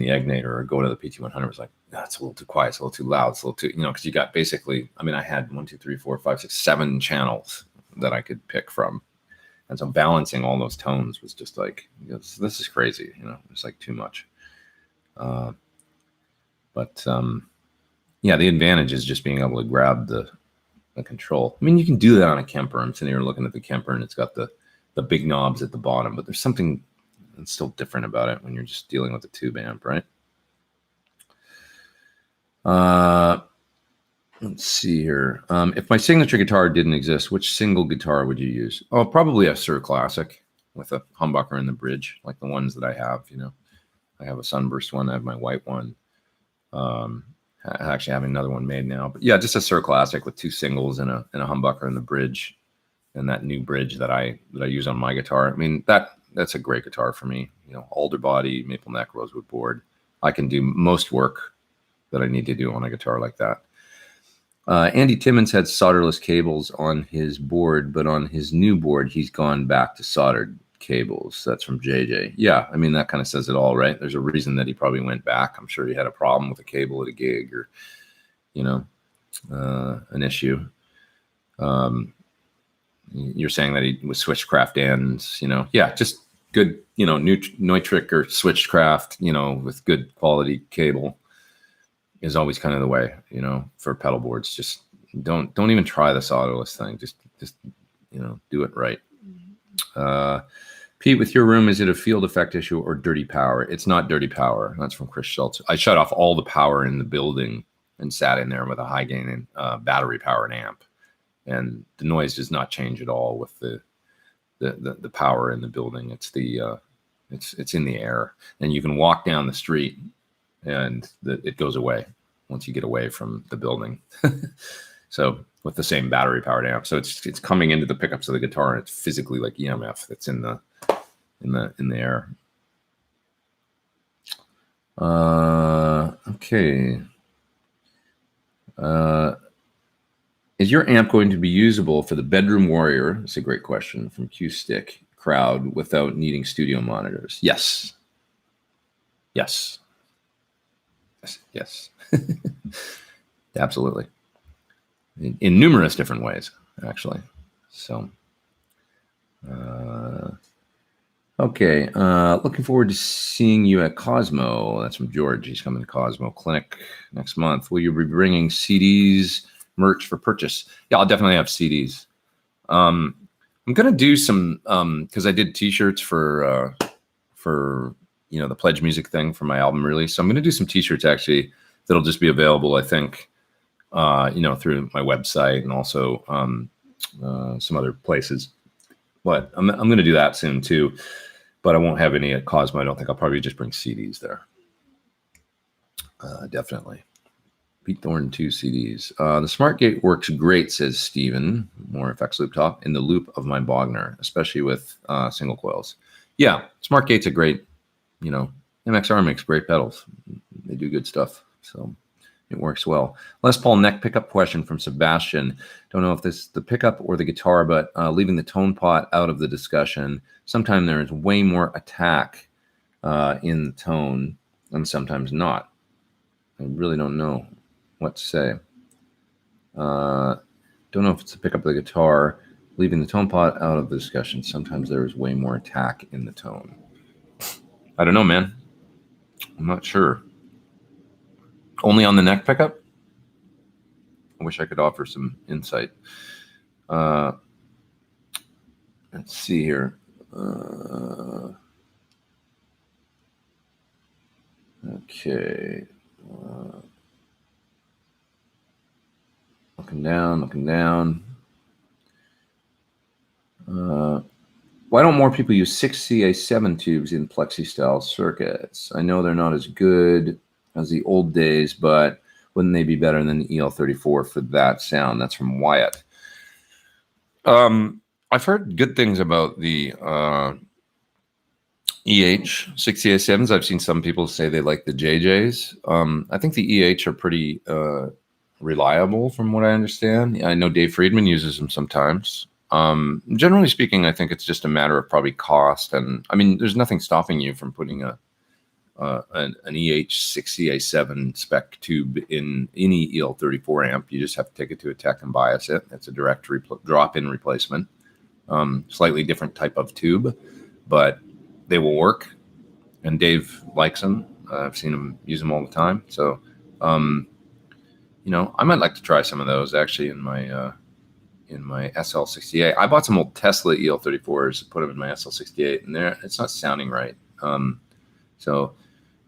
S1: Egnator or go to the PT100, it's like, that's a little too quiet, it's a little too loud, it's a little too, because you got basically, I had 1, 2, 3, 4, 5, 6, 7 channels that I could pick from. And so balancing all those tones was just like, this is crazy, it's like too much. Yeah, the advantage is just being able to grab the control. You can do that on a Kemper. I'm sitting here looking at the Kemper and it's got the big knobs at the bottom, but there's something that's still different about it when you're just dealing with a tube amp, right? Let's see here. If my signature guitar didn't exist, which single guitar would you use? Oh, probably a Sir Classic with a humbucker in the bridge, like the ones that I have. I have a Sunburst one. I have my white one. I actually have another one made now. But yeah, just a Sir Classic with 2 singles and a humbucker in the bridge, and that new bridge that I use on my guitar. That's a great guitar for me. Alder body, maple neck, rosewood board. I can do most work that I need to do on a guitar like that. Andy Timmons had solderless cables on his board, but on his new board, he's gone back to soldered cables. That's from JJ. Yeah, that kind of says it all, right? There's a reason that he probably went back. I'm sure he had a problem with a cable at a gig or, an issue. You're saying that he was switchcraft ends, yeah, just good, Neutrik or switchcraft, with good quality cable is always kind of the way, for pedal boards. Just don't even try the solderless thing. Just do it right. Pete, with your room, is it a field effect issue or dirty power? It's not dirty power. That's from Chris Schultz. I shut off all the power in the building and sat in there with a high gain and battery powered amp, and the noise does not change at all with the power in the building. It's it's in the air, and you can walk down the street and it goes away once you get away from the building. So with the same battery powered amp, so it's coming into the pickups of the guitar, and it's physically like EMF that's in the air. Okay. Is your amp going to be usable for the bedroom warrior? That's a great question from Q Stick crowd without needing studio monitors. Yes. Absolutely. In numerous different ways, actually. So, okay. Looking forward to seeing you at Cosmo. That's from George. He's coming to Cosmo Clinic next month. Will you be bringing CDs, merch for purchase? Yeah, I'll definitely have CDs. I'm gonna do some because I did T-shirts for the Pledge Music thing for my album release. So I'm gonna do some T-shirts actually that'll just be available, I think, through my website and also some other places. But I'm gonna do that soon too. But I won't have any at Cosmo. I don't think. I'll probably just bring CDs there. Definitely. Pete Thorn 2 CDs. The SmartGate works great, says Steven. More effects loop top in the loop of my Bogner, especially with single coils. Yeah, SmartGate's a great, MXR makes great pedals. They do good stuff, so it works well. Les Paul neck pickup question from Sebastian. Don't know if this is the pickup or the guitar, but leaving the tone pot out of the discussion. Sometimes there is way more attack in the tone and sometimes not. I really don't know what to say. Don't know if it's the pickup of the guitar, leaving the tone pot out of the discussion. Sometimes there is way more attack in the tone. I don't know, man. I'm not sure. Only on the neck pickup? I wish I could offer some insight. Let's see here. Okay. Looking down. Why don't more people use 6 CA7 tubes in plexi-style circuits? I know they're not as good as the old days, but wouldn't they be better than the EL34 for that sound? That's from Wyatt. I've heard good things about the EH 60A7s. I've seen some people say they like the JJs. I think the EH are pretty reliable from what I understand. I know Dave Friedman uses them sometimes. Generally speaking, I think it's just a matter of probably cost. And I mean, there's nothing stopping you from putting an EH 60A7 spec tube in any EL34 amp. You just have to take it to a tech and bias it. It's a direct drop-in replacement. Slightly different type of tube, but they will work. And Dave likes them. I've seen him use them all the time. So, I might like to try some of those actually in my SL68. I bought some old Tesla EL34s, put them in my SL68, and it's not sounding right. So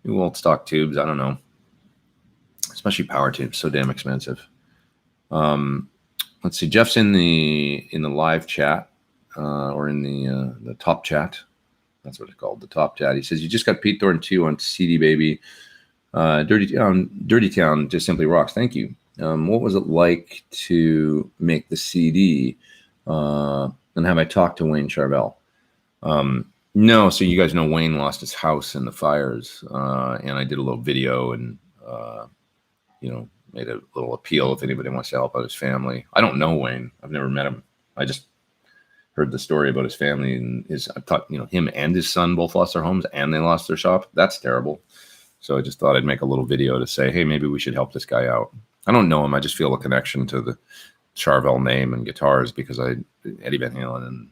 S1: new old stock tubes, I don't know, especially power tubes, so damn expensive. Let's see, Jeff's in the live chat or in the top chat. That's what it's called, the top chat. He says, you just got Pete Thorn 2 on CD Baby. Dirty Town just simply rocks. Thank you. What was it like to make the CD? And have I talked to Wayne Charvel? No. So you guys know Wayne lost his house in the fires. And I did a little video and, made a little appeal if anybody wants to help out his family. I don't know Wayne. I've never met him. I just heard the story about his family and I thought, him and his son both lost their homes and they lost their shop. That's terrible. So I just thought I'd make a little video to say, hey, maybe we should help this guy out. I don't know him. I just feel a connection to the Charvel name and guitars because Eddie Van Halen and,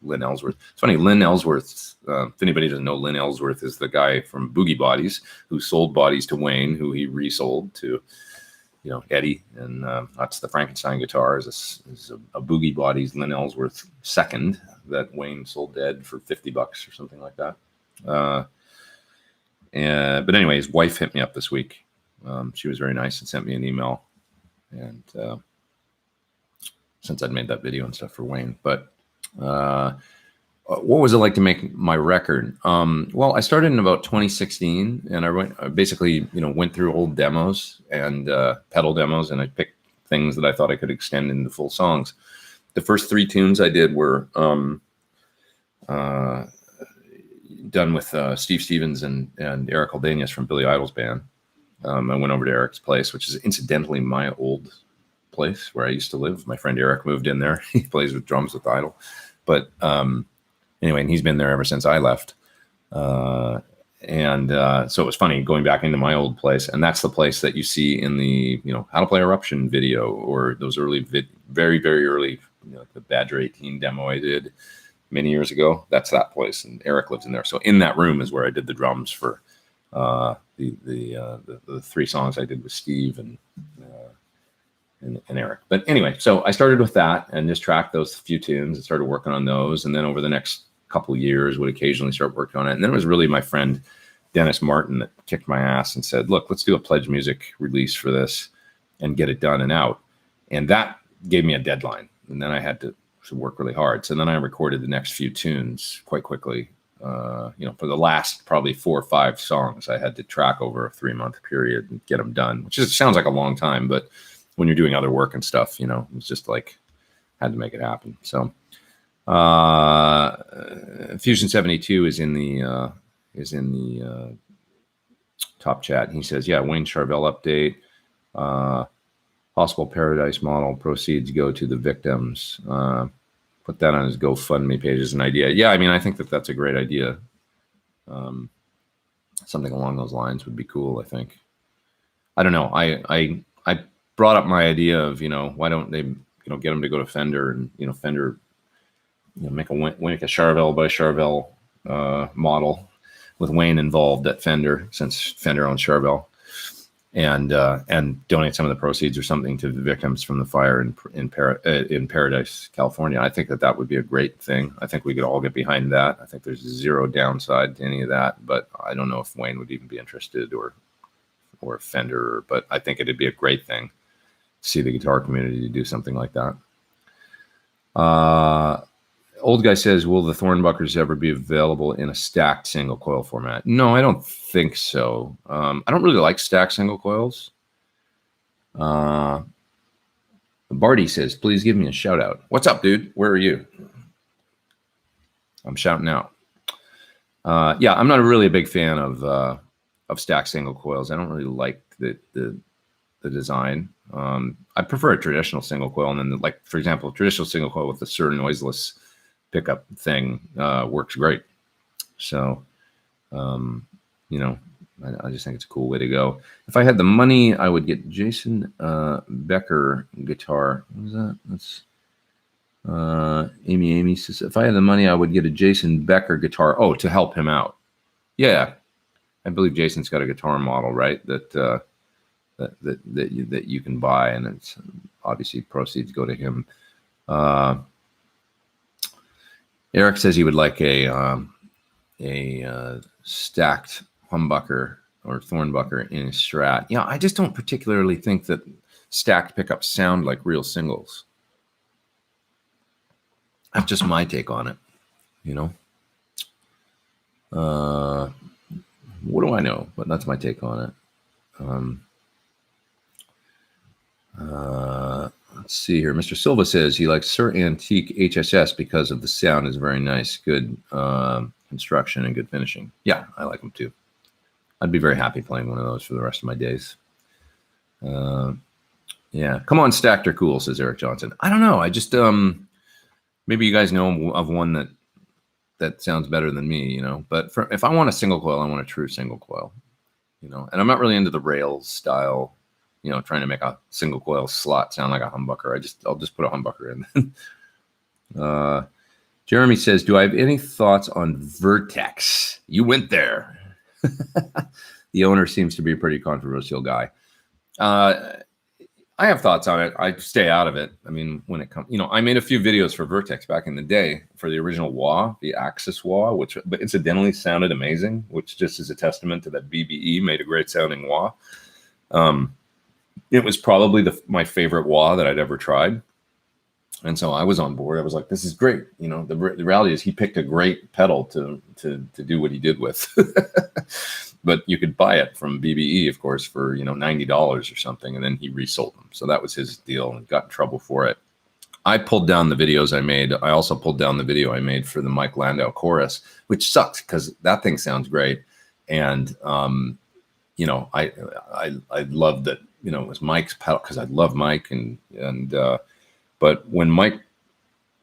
S1: Lynn Ellsworth. It's funny, Lynn Ellsworth, if anybody doesn't know, Lynn Ellsworth is the guy from Boogie Bodies who sold bodies to Wayne, who he resold to, Eddie. And that's the Frankenstein guitars. This is a Boogie Bodies Lynn Ellsworth second that Wayne sold to Ed for $50 or something like that. But anyway, his wife hit me up this week. She was very nice and sent me an email. And since I'd made that video and stuff for Wayne, but what was it like to make my record? Well, I started in about 2016, and I basically went through old demos and pedal demos, and I picked things that I thought I could extend into full songs. The first 3 tunes I did were done with Steve Stevens and Eric Aldanius from Billy Idol's band. I went over to Eric's place, which is incidentally my old place where I used to live. My friend Eric moved in there. He plays with drums with Idol. But anyway, and he's been there ever since I left. So it was funny going back into my old place. And that's the place that you see in the, How to Play Eruption video or those early, very, very early, the Badger 18 demo I did many years ago. That's that place. And Eric lives in there. So in that room is where I did the drums for the 3 songs I did with Steve and Eric. But anyway, so I started with that and just tracked those few tunes and started working on those. And then over the next couple of years would occasionally start working on it. And then it was really my friend Dennis Martin that kicked my ass and said, look, let's do a Pledge Music release for this and get it done and out. And that gave me a deadline. And then I had to work really hard. So then I recorded the next few tunes quite quickly. For the last probably 4 or 5 songs, I had to track over a 3-month period and get them done, which sounds like a long time, but when you're doing other work and stuff, it's just like had to make it happen. So Fusion 72 is in the top chat. He says, yeah, Wayne Charvel update, possible Paradise model, proceeds go to the victims. Put that on his GoFundMe page as an idea. Yeah, I mean, I think that's a great idea. Something along those lines would be cool, I think. I don't know. I brought up my idea of, why don't they, get them to go to Fender and, Fender, make a Charvel by Charvel model with Wayne involved at Fender, since Fender owns Charvel, and donate some of the proceeds or something to the victims from the fire in Paradise, California. I think that would be a great thing. I think we could all get behind that. I think there's 0 downside to any of that, but I don't know if Wayne would even be interested or Fender, but I think it'd be a great thing to see the guitar community do something like that. Old guy says, will the Thornbuckers ever be available in a stacked single coil format? No, I don't think so. I don't really like stacked single coils. Barty says, please give me a shout out. What's up, dude? Where are you? I'm shouting out. Yeah, I'm not really a big fan of stacked single coils. I don't really like the design. I prefer a traditional single coil, and then, like, for example, a traditional single coil with the Sur noiseless pickup thing works great. So, you know, I just think it's a cool way to go. If I had the money, I would get Jason Becker guitar. What was that? That's Amy says, if I had the money, I would get a Jason Becker guitar. Oh, to help him out. Yeah, I believe Jason's got a guitar model, right? That you can buy, and it's obviously proceeds go to him. Eric says he would like a stacked humbucker or thornbucker in a Strat. Yeah, I just don't particularly think that stacked pickups sound like real singles. That's just my take on it, you know. What do I know? But that's my take on it. Let's see here. Mr. Silva says he likes Sir Antique HSS because of the sound is very nice, good construction and good finishing. Yeah, I like them too. I'd be very happy playing one of those for the rest of my days. Yeah, come on, stacked or cool, says Eric Johnson. I don't know. I just maybe you guys know of one that sounds better than me, you know. But if I want a single coil, I want a true single coil, you know. And I'm not really into the rails style, you know, trying to make a single coil slot sound like a humbucker. I'll just put a humbucker in. Jeremy says, do I have any thoughts on Vertex? You went there. The owner seems to be a pretty controversial guy. I have thoughts on it. I stay out of it. I mean, when it comes, you know, I made a few videos for Vertex back in the day for the original wah, the Axis wah, which but incidentally sounded amazing, which just is a testament to that BBE made a great sounding wah. It was probably my favorite wah that I'd ever tried. And so I was on board. I was like, this is great. You know, the reality is he picked a great pedal to do what he did with. But you could buy it from BBE, of course, for, you know, $90 or something. And then he resold them. So that was his deal, and got in trouble for it. I pulled down the videos I made. I also pulled down the video I made for the Mike Landau chorus, which sucks because that thing sounds great. And, you know, I loved that, you know, it was Mike's pedal because I love Mike. But when Mike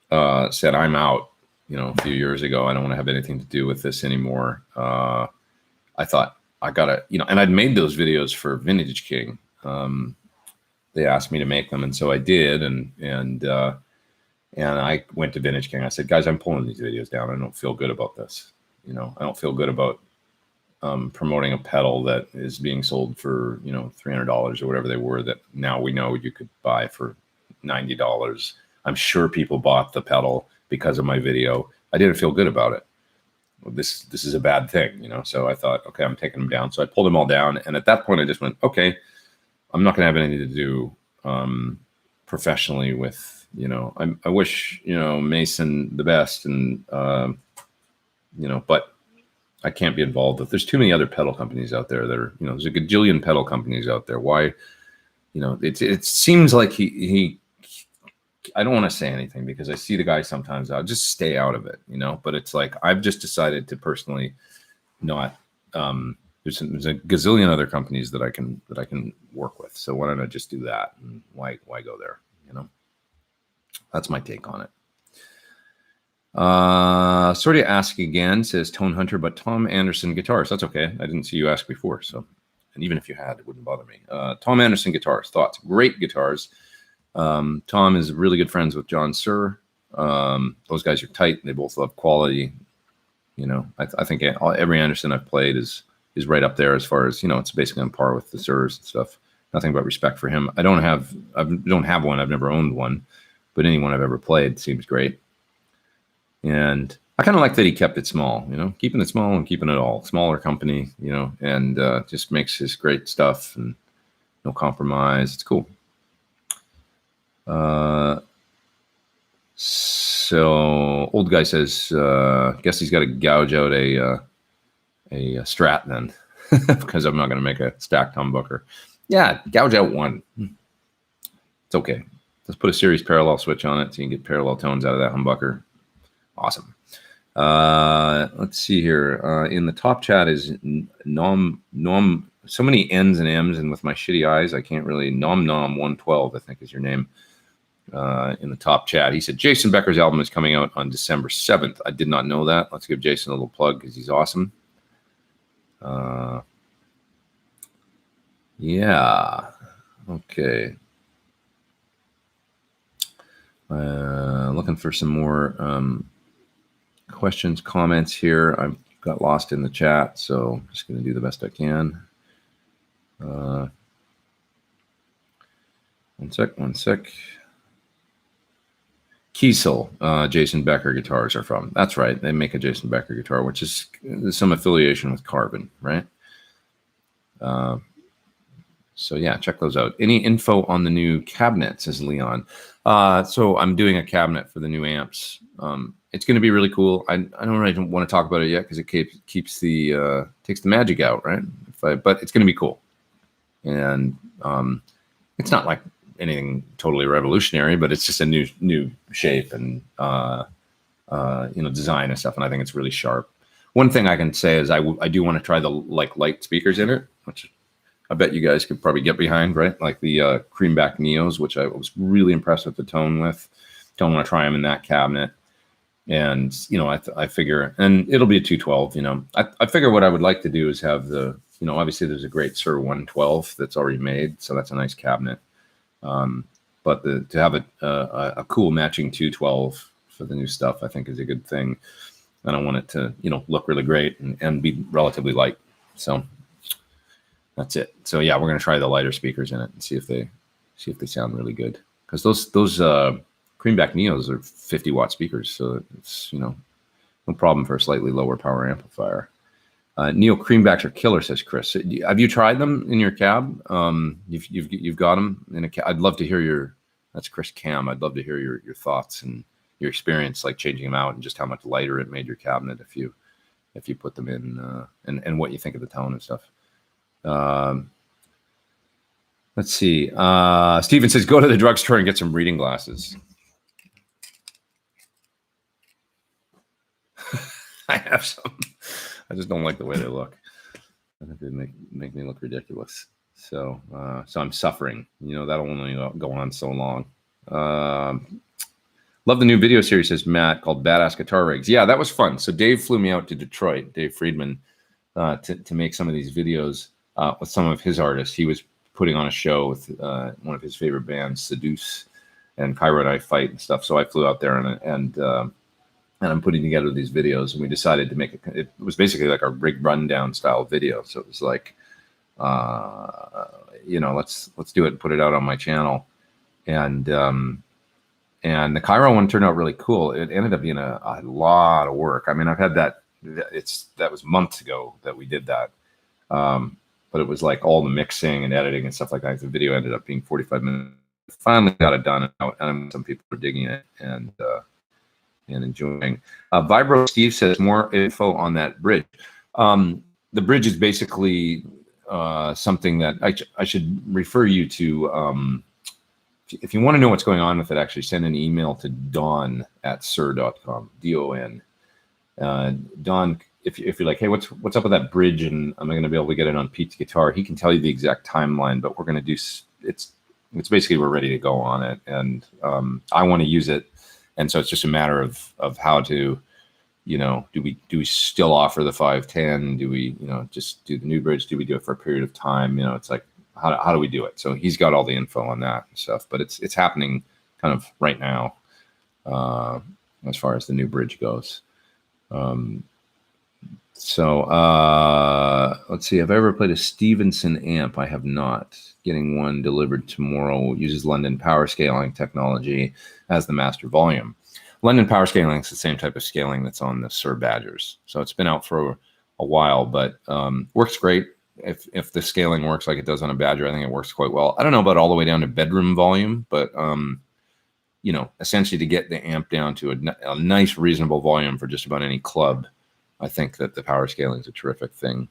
S1: said, I'm out, you know, a few years ago, I don't want to have anything to do with this anymore. I thought I gotta, you know, and I'd made those videos for Vintage King. They asked me to make them, and so I did. And I went to Vintage King. I said, guys, I'm pulling these videos down. I don't feel good about this. You know, I don't feel good about promoting a pedal that is being sold for, you know, $300 or whatever they were, that now we know you could buy for $90. I'm sure people bought the pedal because of my video. I didn't feel good about it. This is a bad thing, you know. So I thought, okay, I'm taking them down. So I pulled them all down, and at that point I just went, okay, I'm not going to have anything to do professionally with, you know, I wish, you know, Mason the best, and you know, but I can't be involved with. There's too many other pedal companies out there that are, you know, there's a gajillion pedal companies out there. Why, you know, it seems like he I don't want to say anything because I see the guy sometimes. I'll just stay out of it, you know. But it's like I've just decided to personally not. There's a gazillion other companies that I can work with. So why don't I just do that? And why go there? You know. That's my take on it. Sorry to ask again, says Tone Hunter, but Tom Anderson guitars. That's okay. I didn't see you ask before, so, and even if you had, it wouldn't bother me. Tom Anderson guitars. Thoughts? Great guitars. Tom is really good friends with John Suhr. Those guys are tight. They both love quality. You know, I think every Anderson I've played is right up there as far as, you know, it's basically on par with the Suhrs and stuff. Nothing but respect for him. I don't have one. I've never owned one, but anyone I've ever played seems great. And I kind of like that he kept it small, you know, keeping it small and keeping it all. Smaller company, you know, and just makes his great stuff and no compromise. It's cool. So old guy says, guess he's got to gouge out a Strat then, because I'm not going to make a stacked humbucker. Yeah, gouge out one. It's okay. Let's put a series parallel switch on it so you can get parallel tones out of that humbucker. Awesome. Let's see here. In the top chat is nom. So many N's and M's, and with my shitty eyes, I can't really. Nom 112, I think is your name. In the top chat, he said Jason Becker's album is coming out on December 7th. I did not know that. Let's give Jason a little plug because he's awesome. Yeah. Okay. Looking for some more questions, comments here. I got lost in the chat, so I'm just going to do the best I can. One sec. Kiesel, Jason Becker guitars are from. That's right. They make a Jason Becker guitar, which is some affiliation with Carbon, right? So yeah, check those out. Any info on the new cabinet, says Leon. So I'm doing a cabinet for the new amps. It's going to be really cool. I don't really want to talk about it yet because it keeps the takes the magic out, right? But it's going to be cool, and it's not like anything totally revolutionary, but it's just a new shape and design and stuff. And I think it's really sharp. One thing I can say is I do want to try the light speakers in it, which I bet you guys could probably get behind, right? Like the Creamback Neos, which I was really impressed with the tone with. Don't want to try them in that cabinet. And, I figure, and it'll be a 212, I figure what I would like to do is have the, obviously there's a great Sir 112 that's already made. So that's a nice cabinet. But to have a cool matching 212 for the new stuff, I think is a good thing. And I want it to, look really great and be relatively light. So that's it. So yeah, we're going to try the lighter speakers in it and see if they sound really good. Because those Creamback Neos are 50 watt speakers. So it's, no problem for a slightly lower power amplifier. Neo Creambacks are killer, says Chris. Have you tried them in your cab? You've got them in a cab. I'd love to hear that's Chris Cam. I'd love to hear your thoughts and your experience, like changing them out and just how much lighter it made your cabinet if you put them in, and what you think of the tone and stuff. Let's see. Steven says, go to the drugstore and get some reading glasses. I have some. I just don't like the way they look. I think they make me look ridiculous. So I'm suffering. That'll only go on so long. Love the new video series, says Matt, called Badass Guitar Rigs. Yeah, that was fun. So Dave flew me out to Detroit, Dave Friedman, to make some of these videos with some of his artists. He was putting on a show with one of his favorite bands, Seduce, and Cairo and I Fight and stuff. So I flew out there and I'm putting together these videos, and we decided to make it. It was basically like a rig rundown style video. So it was like, let's do it and put it out on my channel. And the Cairo one turned out really cool. It ended up being a lot of work. I mean, I've had that. That was months ago that we did that. But it was like all the mixing and editing and stuff like that. The video ended up being 45 minutes. Finally got it done, and some people are digging it and enjoying. Vibro Steve says more info on that bridge. The bridge is basically something that I should refer you to. If you want to know what's going on with it, actually send an email to don@sir.com, D-O-N. Don, if you're like, hey, what's up with that bridge, and am I going to be able to get it on Pete's guitar? He can tell you the exact timeline, but we're going to do it's basically we're ready to go on it, and I want to use it, and so it's just a matter of how to, do we still offer the 510? Do we just do the new bridge? Do we do it for a period of time? It's like how do we do it? So he's got all the info on that and stuff, but it's happening kind of right now as far as the new bridge goes. So let's see. Have I ever played a Stevenson amp? I have not. Getting one delivered tomorrow. Uses London power scaling technology as the master volume. London power scaling is the same type of scaling that's on the Sir Badgers. So it's been out for a while, but works great. If the scaling works like it does on a Badger, I think it works quite well. I don't know about all the way down to bedroom volume, but essentially to get the amp down to a nice, reasonable volume for just about any club, I think that the power scaling is a terrific thing.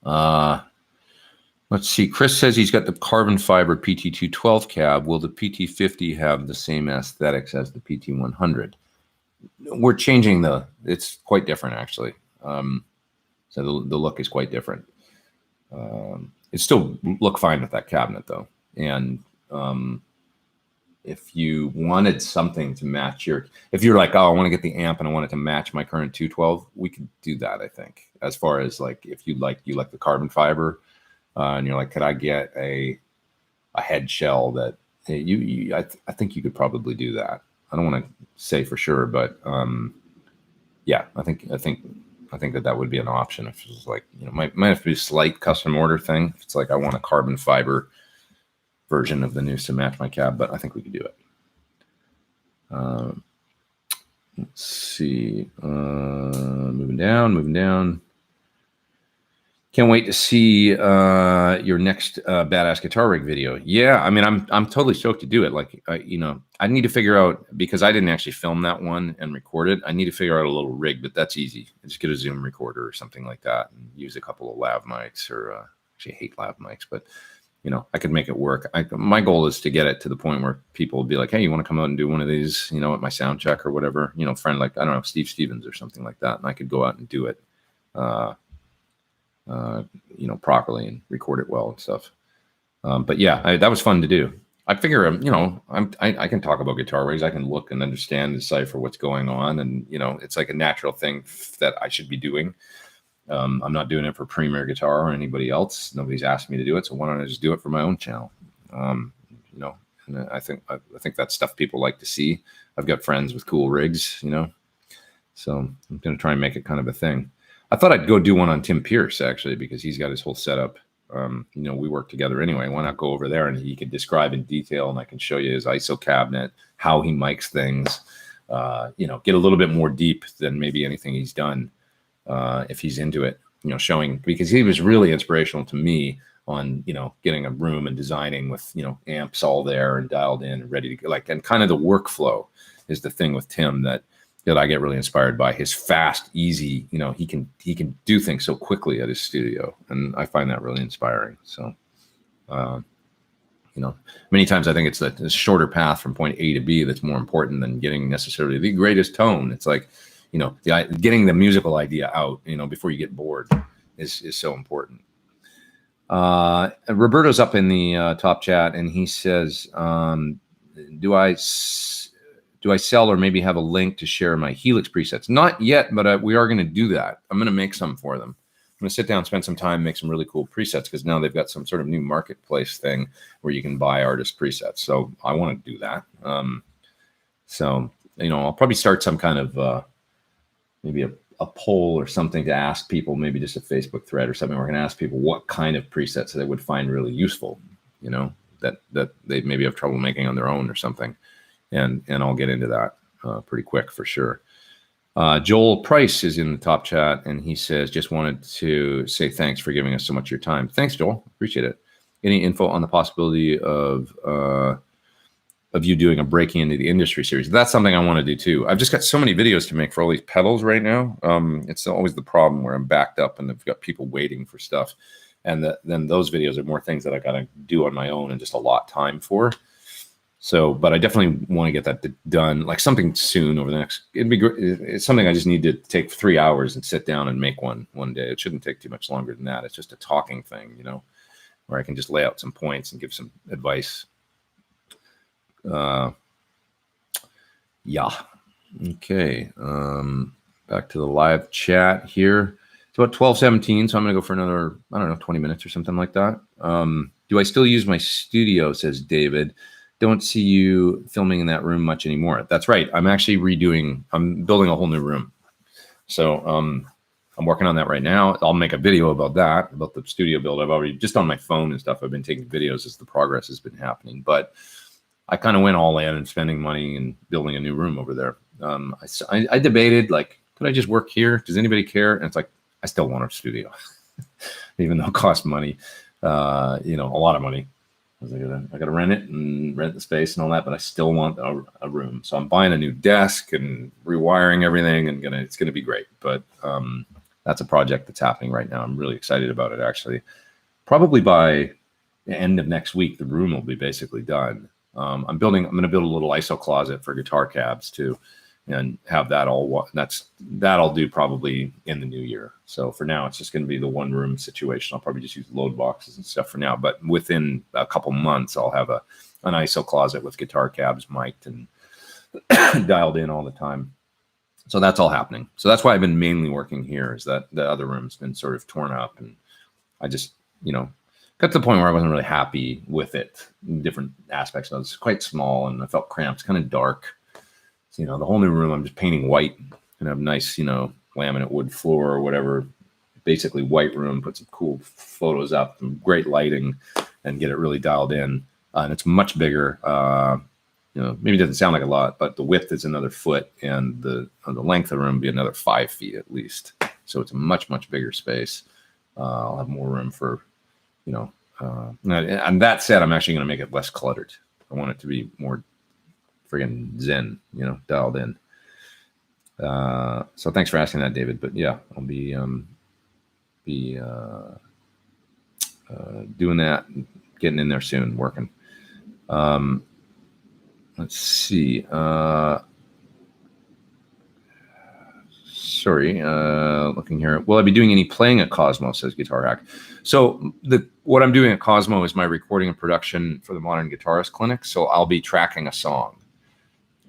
S1: Let's see. Chris says he's got the carbon fiber PT212 cab. Will the PT50 have the same aesthetics as the PT100? we're changing it's quite different actually. So the look is quite different. It still look fine with that cabinet though. And if you wanted something to match if you're like, oh, I want to get the amp and I want it to match my current 212, we could do that, I think. As far as like, if you like the carbon fiber, and you're like, could I get a head shell that I think you could probably do that. I don't want to say for sure, but yeah, I think that would be an option. If it's like, might have to be a slight custom order thing. If it's like, I want a carbon fiber version of the News to match my cab, but I think we could do it. Let's see. Moving down. Can't wait to see your next badass guitar rig video. Yeah, I mean, I'm totally stoked to do it. Like, I need to figure out, because I didn't actually film that one and record it. I need to figure out a little rig, but that's easy. I just get a Zoom recorder or something like that and use a couple of lav mics, or actually I hate lav mics, but I could make it work. My goal is to get it to the point where people will be like, hey, you want to come out and do one of these, at my sound check or whatever, friend, like, I don't know, Steve Stevens or something like that. And I could go out and do it, properly and record it well and stuff. But yeah, that was fun to do. I figure, I can talk about guitar rigs. I can look and understand, decipher what's going on. And, it's like a natural thing that I should be doing. I'm not doing it for Premier Guitar or anybody else. Nobody's asked me to do it. So why don't I just do it for my own channel? And I think that's stuff people like to see. I've got friends with cool rigs, so I'm going to try and make it kind of a thing. I thought I'd go do one on Tim Pierce, actually, because he's got his whole setup. We work together anyway. Why not go over there and he can describe in detail, and I can show you his ISO cabinet, how he mics things, get a little bit more deep than maybe anything he's done, if he's into it, showing, because he was really inspirational to me on, getting a room and designing with, amps all there and dialed in and ready to go. Like, and kind of the workflow is the thing with Tim that I get really inspired by. His fast, easy, he can do things so quickly at his studio, and I find that really inspiring. So, many times I think it's the shorter path from point A to B that's more important than getting necessarily the greatest tone. It's like, getting the musical idea out, before you get bored is so important. Roberto's up in the top chat, and he says, do I sell or maybe have a link to share my Helix presets? Not yet, but we are going to do that. I'm going to make some for them. I'm going to sit down, spend some time, make some really cool presets, because now they've got some sort of new marketplace thing where you can buy artist presets. So I want to do that. I'll probably start some kind of maybe a poll or something to ask people, maybe just a Facebook thread or something. We're going to ask people what kind of presets they would find really useful, that they maybe have trouble making on their own or something. And I'll get into that pretty quick for sure. Joel Price is in the top chat, and he says, just wanted to say thanks for giving us so much of your time. Thanks, Joel. Appreciate it. Any info on the possibility of you doing a breaking into the industry series? That's something I want to do too. I've just got so many videos to make for all these pedals right now. It's always the problem where I'm backed up and I've got people waiting for stuff. And then those videos are more things that I got to do on my own and just a lot of time for. So, but I definitely want to get that done, like something soon over the next, it'd be great. It's something I just need to take 3 hours and sit down and make one day. It shouldn't take too much longer than that. It's just a talking thing, where I can just lay out some points and give some advice. Yeah. Okay. Back to the live chat here. It's about 12:17, so I'm going to go for another, 20 minutes or something like that. Do I still use my studio, says David. Don't see you filming in that room much anymore. That's right. I'm actually I'm building a whole new room. So I'm working on that right now. I'll make a video about that, about the studio build. I've already, just on my phone and stuff, I've been taking videos as the progress has been happening. But I kind of went all in and spending money and building a new room over there. I debated, like, could I just work here? Does anybody care? And it's like, I still want a studio, even though it costs money, a lot of money. I gotta rent it and rent the space and all that, but I still want a room. So I'm buying a new desk and rewiring everything, and it's gonna be great. But that's a project that's happening right now. I'm really excited about it, actually. Probably by the end of next week, the room will be basically done. I'm gonna build a little ISO closet for guitar cabs too, and have that all. That I'll do probably in the new year. So for now, it's just going to be the one room situation. I'll probably just use load boxes and stuff for now. But within a couple months, I'll have an ISO closet with guitar cabs mic'd and dialed in all the time. So that's all happening. So that's why I've been mainly working here, is that the other room's been sort of torn up, and I just, got to the point where I wasn't really happy with it. Different aspects of it. It's quite small, and I felt cramped. It's kind of dark. So, the whole new room, I'm just painting white and have nice, laminate wood floor or whatever. Basically white room, put some cool photos up, some great lighting, and get it really dialed in. And it's much bigger. Maybe it doesn't sound like a lot, but the width is another foot, and the length of the room will be another 5 feet at least. So it's a much, much bigger space. I'll have more room for, and that said, I'm actually going to make it less cluttered. I want it to be more friggin' zen, dialed in. So thanks for asking that, David. But yeah, I'll be doing that, getting in there soon, working. Let's see. Looking here. Will I be doing any playing at Cosmo, says Guitar Hack. So what I'm doing at Cosmo is my recording and production for the Modern Guitarist Clinic. So I'll be tracking a song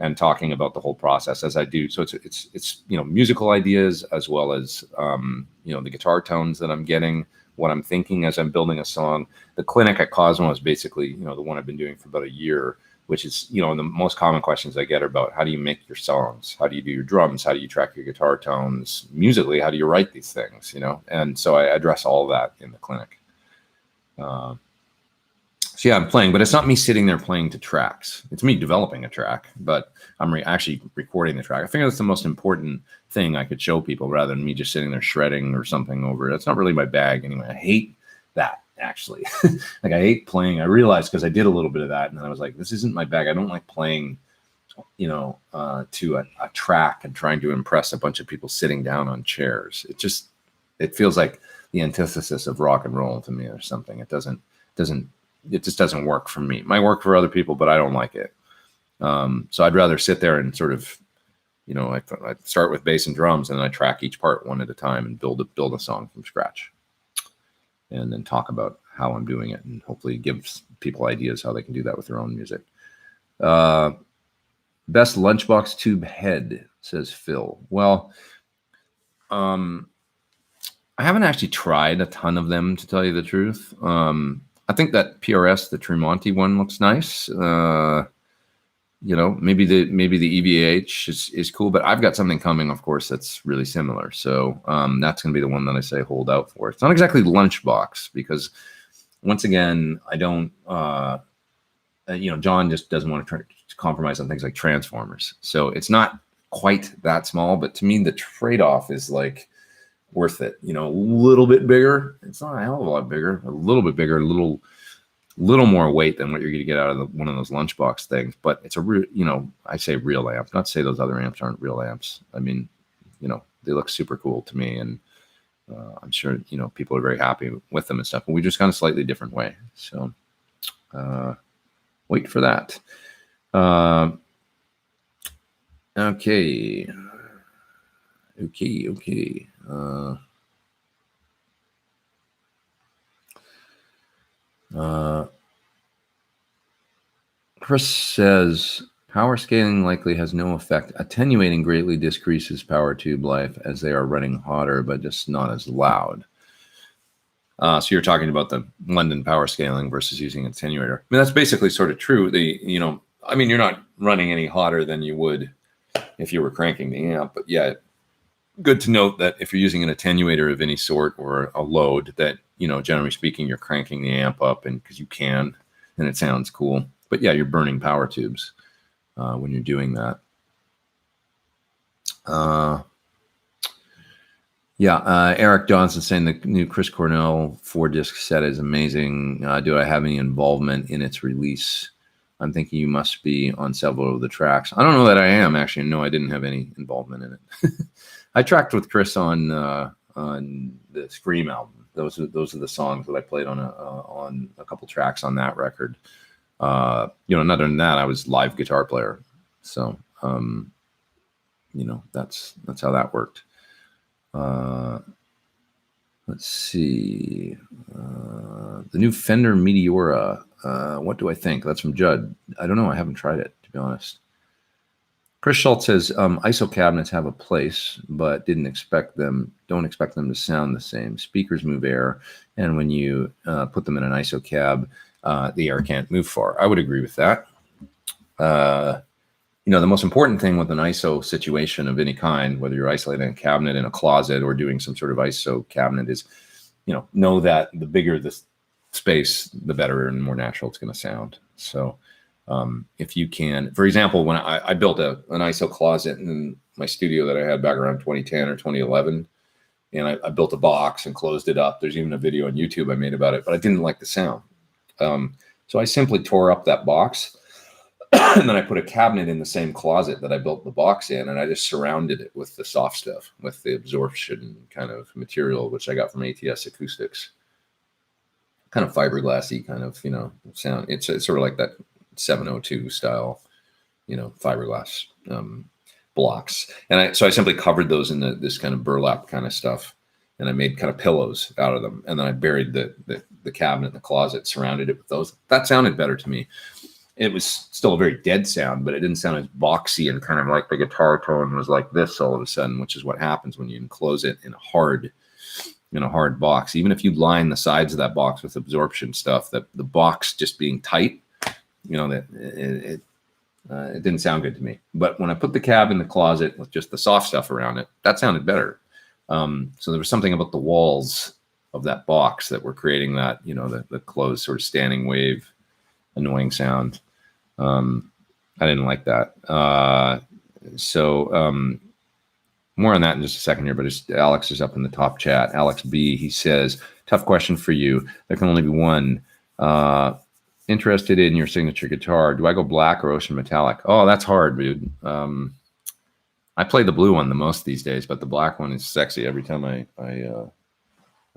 S1: and talking about the whole process as I do. So it's musical ideas, as well as the guitar tones that I'm getting, what I'm thinking as I'm building a song. The clinic at Cosmo is basically the one I've been doing for about a year, which is the most common questions I get are about how do you make your songs, how do you do your drums, how do you track your guitar tones musically, how do you write these things, and so I address all of that in the clinic. So yeah, I'm playing, but it's not me sitting there playing to tracks. It's me developing a track, but I'm actually recording the track. I think that's the most important thing I could show people, rather than me just sitting there shredding or something over it. That's not really my bag anyway. I hate that, actually. Like, I hate playing. I realized, because I did a little bit of that, and then I was like, this isn't my bag. I don't like playing, to a track and trying to impress a bunch of people sitting down on chairs. It feels like the antithesis of rock and roll to me or something. It just doesn't work for me. It might work for other people, but I don't like it. So I'd rather sit there and sort of, I start with bass and drums, and then I track each part one at a time and build a song from scratch, and then talk about how I'm doing it, and hopefully give people ideas how they can do that with their own music. Best lunchbox tube head, says Phil. Well, I haven't actually tried a ton of them, to tell you the truth. I think that PRS, the Tremonti one, looks nice. Maybe the EVH is cool, but I've got something coming, of course, that's really similar. So that's going to be the one that I say hold out for. It's not exactly lunchbox, because once again, I don't, John just doesn't want to compromise on things like transformers. So it's not quite that small, but to me, the trade-off is like worth it. A little bit bigger. It's not a hell of a lot bigger. A little bit bigger, a little more weight than what you're going to get out of one of those lunchbox things. But it's a real, I say real amp. Not to say those other amps aren't real amps. I mean, they look super cool to me, and I'm sure people are very happy with them and stuff. But we just got a slightly different way. So wait for that. Okay. Chris says power scaling likely has no effect. Attenuating greatly decreases power tube life as they are running hotter, but just not as loud. So you're talking about the London power scaling versus using an attenuator. I mean, that's basically sort of true. You're not running any hotter than you would if you were cranking the amp, but yeah, good to note that if you're using an attenuator of any sort or a load, that, generally speaking, you're cranking the amp up, and because you can, and it sounds cool. But yeah, you're burning power tubes when you're doing that. Eric Johnson saying the new Chris Cornell 4-disc set is amazing. Do I have any involvement in its release? I'm thinking you must be on several of the tracks. I don't know that I am, actually. No, I didn't have any involvement in it. I tracked with Chris on the Scream album. Those are the songs that I played on a couple tracks on that record. Other than that, I was live guitar player. So that's how that worked. Let's see. The new Fender Meteora. What do I think? That's from Judd. I don't know. I haven't tried it, to be honest. Chris Schultz says ISO cabinets have a place, but don't expect them to sound the same. Speakers move air, and when you put them in an ISO cab, the air can't move far. I would agree with that. The most important thing with an ISO situation of any kind, whether you're isolating a cabinet in a closet or doing some sort of ISO cabinet, is, know that the bigger the space, the better and more natural it's going to sound. So if you can, for example, when I built an ISO closet in my studio that I had back around 2010 or 2011, and I built a box and closed it up. There's even a video on YouTube I made about it, but I didn't like the sound. So I simply tore up that box and then I put a cabinet in the same closet that I built the box in, and I just surrounded it with the soft stuff, with the absorption kind of material, which I got from ATS Acoustics. Kind of fiberglassy kind of, sound. It's sort of like that 702 style, fiberglass blocks. And so I simply covered those in this kind of burlap kind of stuff, and I made kind of pillows out of them. And then I buried the cabinet in the closet, surrounded it with those. That sounded better to me. It was still a very dead sound, but it didn't sound as boxy, and kind of like the guitar tone was like this all of a sudden, which is what happens when you enclose it in a hard box. Even if you line the sides of that box with absorption stuff, that the box just being tight, that it didn't sound good to me. But when I put the cab in the closet with just the soft stuff around it, that sounded better. So there was something about the walls of that box that were creating that, the closed sort of standing wave, annoying sound. I didn't like that. So more on that in just a second here, but Alex is up in the top chat. Alex B, he says, tough question for you. There can only be one. Interested in your signature guitar. Do I go black or ocean metallic? Oh, that's hard, dude. I play the blue one the most these days, but the black one is sexy every time I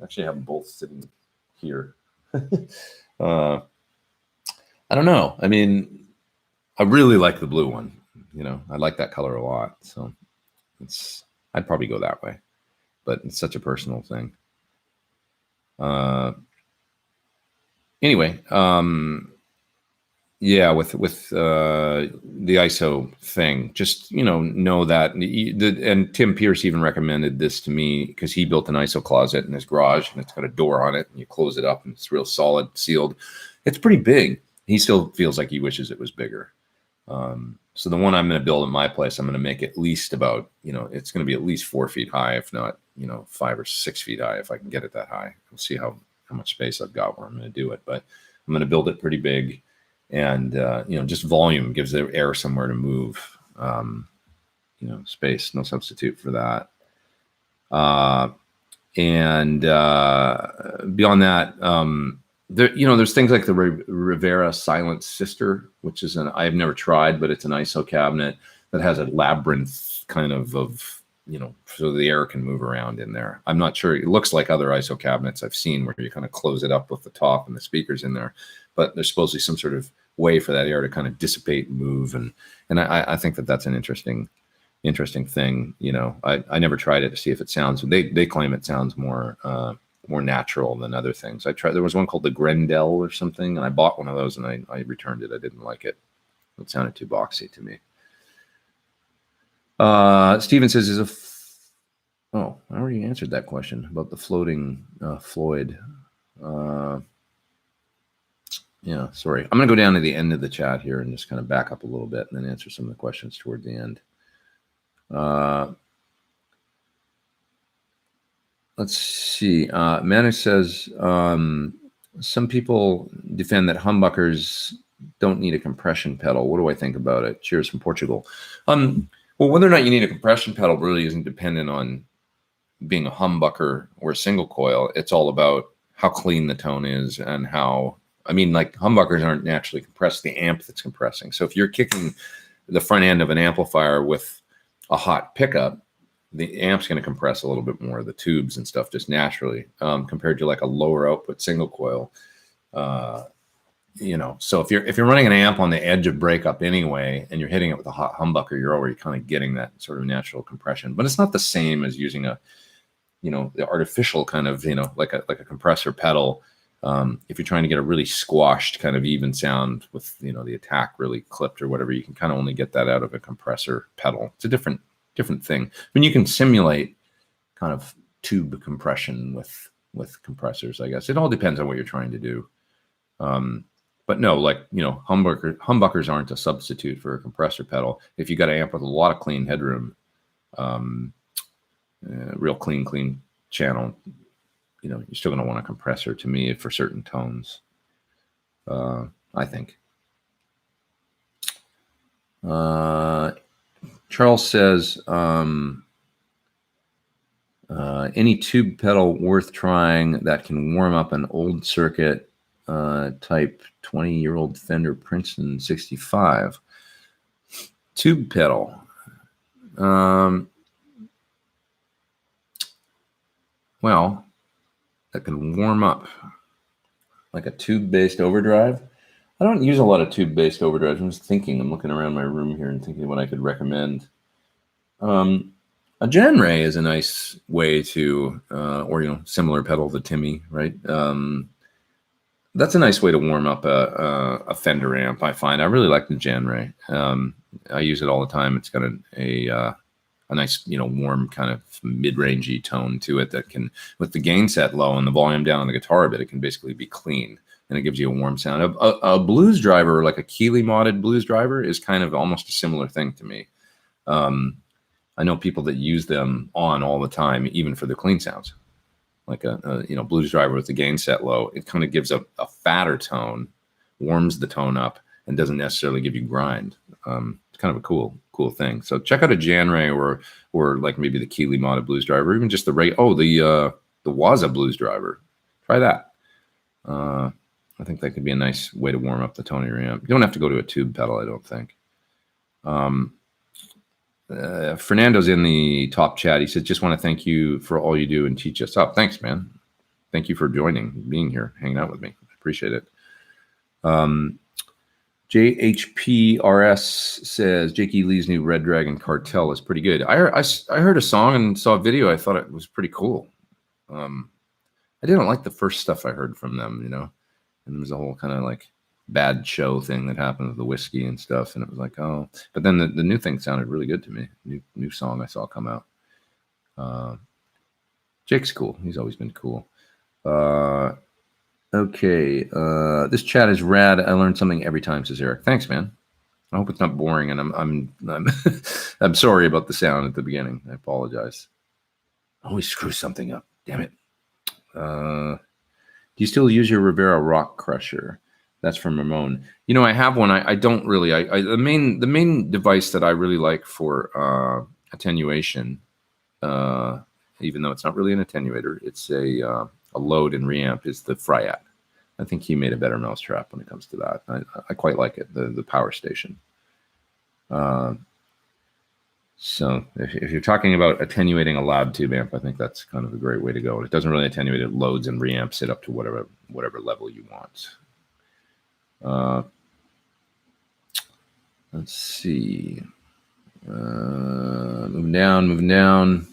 S1: actually have them both sitting here. I don't know. I mean, I really like the blue one. I like that color a lot. So I'd probably go that way, but it's such a personal thing. Anyway, yeah, with the ISO thing, just, know that, and Tim Pierce even recommended this to me because he built an ISO closet in his garage, and it's got a door on it, and you close it up and it's real solid, sealed. It's pretty big. He still feels like he wishes it was bigger. So the one I'm going to build in my place, I'm going to make at least about, it's going to be at least 4 feet high, if not, 5 or 6 feet high, if I can get it that high. We'll see how much space I've got where I'm going to do it, but I'm going to build it pretty big, and, just volume gives the air somewhere to move, space, no substitute for that. And beyond that, there's things like the Rivera Silent Sister, which is I've never tried, but it's an ISO cabinet that has a labyrinth kind of, so the air can move around in there. I'm not sure. It looks like other ISO cabinets I've seen where you kind of close it up with the top and the speakers in there, but there's supposedly some sort of way for that air to kind of dissipate and move. And I think that's an interesting thing. I never tried it to see if it sounds, they claim it sounds more natural than other things. There was one called the Grendel or something, and I bought one of those and I returned it. I didn't like it. It sounded too boxy to me. Steven says, I already answered that question about the floating Floyd. Yeah, sorry. I'm going to go down to the end of the chat here and just kind of back up a little bit and then answer some of the questions toward the end. Let's see. Manu says, some people defend that humbuckers don't need a compression pedal. What do I think about it? Cheers from Portugal. Well, whether or not you need a compression pedal really isn't dependent on being a humbucker or a single coil. It's all about how clean the tone is and like humbuckers aren't naturally compressed, the amp that's compressing. So if you're kicking the front end of an amplifier with a hot pickup, the amp's going to compress a little bit more, the tubes and stuff, just naturally, compared to like a lower output single coil. so if you're running an amp on the edge of breakup anyway, and you're hitting it with a hot humbucker, you're already kind of getting that sort of natural compression. But it's not the same as using the artificial kind of, like a compressor pedal. If you're trying to get a really squashed kind of even sound with, the attack really clipped or whatever, you can kind of only get that out of a compressor pedal. It's a different thing. When you can simulate kind of tube compression with compressors, I guess. It all depends on what you're trying to do. But no, humbuckers aren't a substitute for a compressor pedal. If you got an amp with a lot of clean headroom, real clean channel, you're still going to want a compressor, to me, for certain tones, I think. Charles says, any tube pedal worth trying that can warm up an old circuit type 20-year-old Fender Princeton 65 tube pedal. Well, that can warm up like a tube-based overdrive. I don't use a lot of tube-based overdrives. I'm looking around my room here and thinking what I could recommend. A Genre is a nice way to, or similar pedal to Timmy, right? That's a nice way to warm up a Fender amp, I find. I really like the Genre. I use it all the time. It's got a nice, warm kind of mid-rangey tone to it that can, with the gain set low and the volume down on the guitar a bit, it can basically be clean, and it gives you a warm sound. A blues driver, like a Keeley modded blues driver, is kind of almost a similar thing to me. I know people that use them on all the time, even for the clean sounds. Like a blues driver with the gain set low, it kind of gives a fatter tone, warms the tone up, and doesn't necessarily give you grind. It's kind of a cool thing. So check out a Genre or like maybe the Keeley modded blues driver, or even just the Waza blues driver. Try that. I think that could be a nice way to warm up the tone of your amp. You don't have to go to a tube pedal, I don't think. Fernando's in the top chat. He says, just want to thank you for all you do and teach us. Oh, thanks, man. Thank you for being here, hanging out with me. I appreciate it. JHPRS says, Jake E. Lee's new Red Dragon Cartel is pretty good. I heard a song and saw a video. I thought it was pretty cool. I didn't like the first stuff I heard from them, and there was a whole kind of like bad show thing that happened with the whiskey and stuff, and it was like, oh, but then the new thing sounded really good to me. New song I saw come out. Jake's cool. He's always been cool. Okay, this chat is rad. I learned something every time, says Eric. Thanks, man. I hope it's not boring, and I'm I'm sorry about the sound at the beginning. I apologize. I always screw something up. Damn it. Do you still use your Rivera Rock Crusher? That's from Ramon. I have one. I don't really. The main device that I really like for attenuation, even though it's not really an attenuator, it's a load and reamp, is the Fryat. I think he made a better mousetrap when it comes to that. I quite like it. The Power Station. So if you're talking about attenuating a loud tube amp, I think that's kind of a great way to go. It doesn't really attenuate it. Loads and reamps it up to whatever level you want. Let's see. Moving down.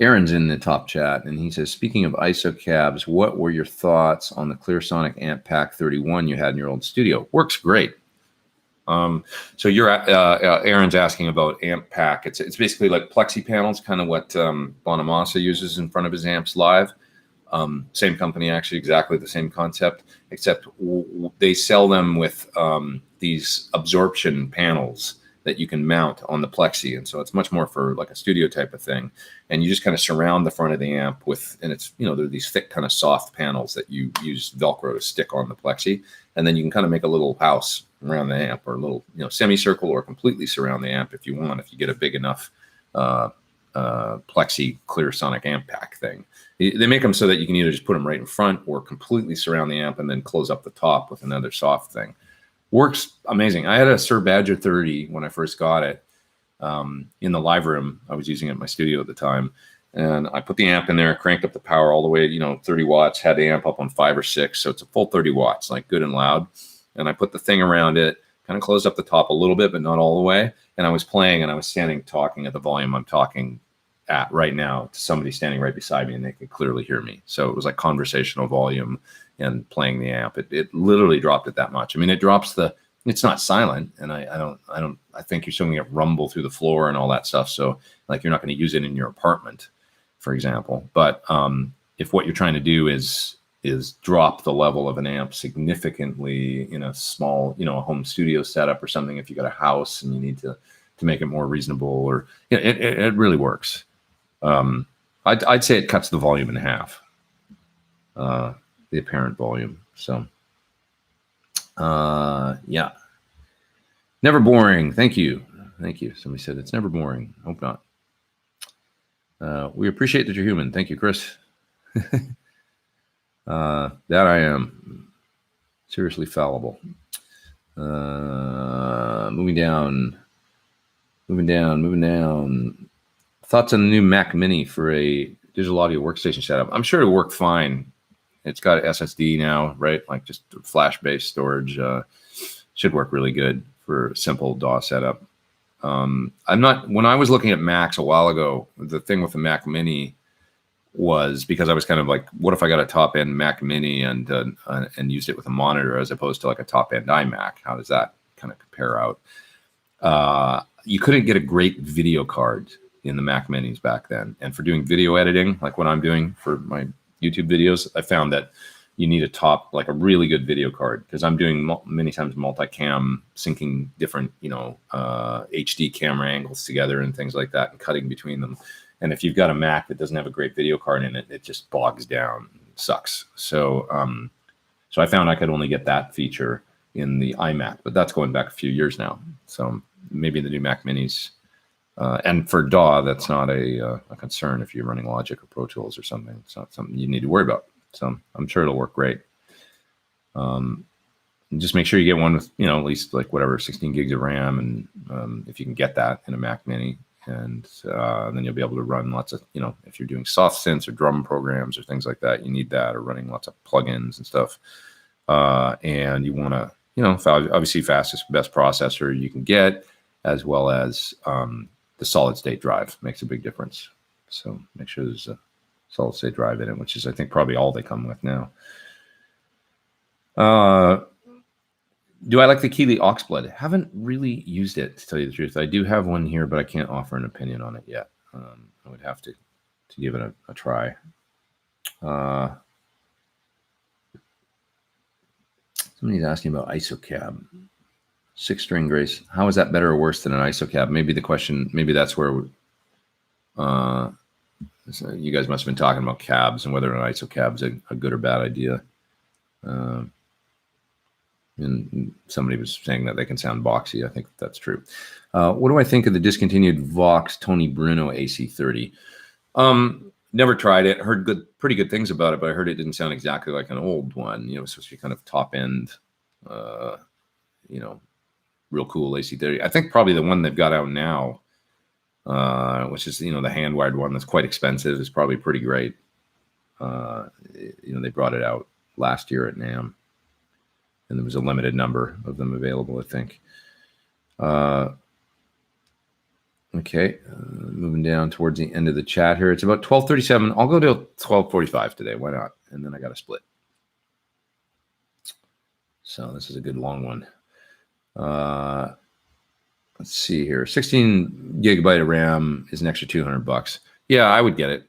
S1: Aaron's in the top chat, and he says, speaking of ISO cabs, what were your thoughts on the Clearsonic Amp Pack 31 you had in your old studio? Works great. So Aaron's asking about Amp Pack. It's basically like plexi panels, kind of what Bonamassa uses in front of his amps live. Same company, actually, exactly the same concept, except they sell them with these absorption panels that you can mount on the plexi. And so it's much more for like a studio type of thing. And you just kind of surround the front of the amp with, and it's, they're these thick kind of soft panels that you use Velcro to stick on the plexi. And then you can kind of make a little house around the amp, or a little, semicircle, or completely surround the amp if you want, if you get a big enough plexi Clearsonic Amp Pack thing. They make them so that you can either just put them right in front or completely surround the amp and then close up the top with another soft thing. Works amazing. I had a Sir Badger 30 when I first got it in the live room. I was using it in my studio at the time, And I put the amp in there, cranked up the power all the way, 30 watts, had the amp up on 5 or 6. So it's a full 30 watts, like good and loud. And I put the thing around it, kind of closed up the top a little bit, but not all the way. And I was playing, and I was standing talking at the volume I'm talking at right now to somebody standing right beside me, and they could clearly hear me. So it was like conversational volume and playing the amp. It literally dropped it that much. I mean, it drops it's not silent, and I think you're still gonna get rumble through the floor and all that stuff. So like, you're not going to use it in your apartment, for example. But if what you're trying to do is drop the level of an amp significantly in a small, a home studio setup or something, if you got a house and you need to make it more reasonable, or it really works. I'd say it cuts the volume in half, the apparent volume. So yeah, never boring. Thank you. Somebody said it's never boring. Hope not. We appreciate that you're human. Thank you, Chris. That I am seriously fallible. Moving down. Thoughts on the new Mac Mini for a digital audio workstation setup? I'm sure it'll work fine. It's got SSD now, right? Like just flash-based storage. Should work really good for a simple DAW setup. When I was looking at Macs a while ago, the thing with the Mac Mini was, because I was kind of like, what if I got a top end Mac Mini and used it with a monitor as opposed to like a top end iMac? How does that kind of compare out? You couldn't get a great video card in the Mac Minis back then. And for doing video editing, like what I'm doing for my YouTube videos, I found that you need a really good video card, because I'm doing many times multicam, syncing different, HD camera angles together and things like that, and cutting between them. And if you've got a Mac that doesn't have a great video card in it, it just bogs down. It sucks. So I found I could only get that feature in the iMac, but that's going back a few years now. So maybe the new Mac Minis, and for DAW, that's not a concern if you're running Logic or Pro Tools or something. It's not something you need to worry about. So I'm sure it'll work great. Just make sure you get one with, at least like 16 gigs of RAM, and if you can get that in a Mac Mini, and then you'll be able to run lots of, if you're doing soft synths or drum programs or things like that, you need that, or running lots of plugins and stuff. And you want to, obviously fastest, best processor you can get, as well as the solid state drive makes a big difference. So make sure there's a solid state drive in it, which is, I think, probably all they come with now. Do I like the Keeley Oxblood? Haven't really used it, to tell you the truth. I do have one here, but I can't offer an opinion on it yet. I would have to give it a try. Somebody's asking about IsoCab. 6-string Grace. How is that better or worse than an IsoCab? Maybe the question, maybe that's where so you guys must have been talking about cabs and whether an IsoCab is a good or bad idea. And somebody was saying that they can sound boxy. I think that's true. What do I think of the discontinued Vox Tony Bruno AC30? Never tried it. Heard pretty good things about it, but I heard it didn't sound exactly like an old one. It was supposed to be kind of top end, real cool AC30. I think probably the one they've got out now, which is, the hand-wired one that's quite expensive, is probably pretty great. They brought it out last year at NAMM, and there was a limited number of them available, I think. Okay, moving down towards the end of the chat here. It's about 12:37. I'll go to 12:45 today. Why not? And then I got to split. So this is a good long one. Let's see here. 16 gigabyte of RAM is an extra $200. Yeah, I would get it.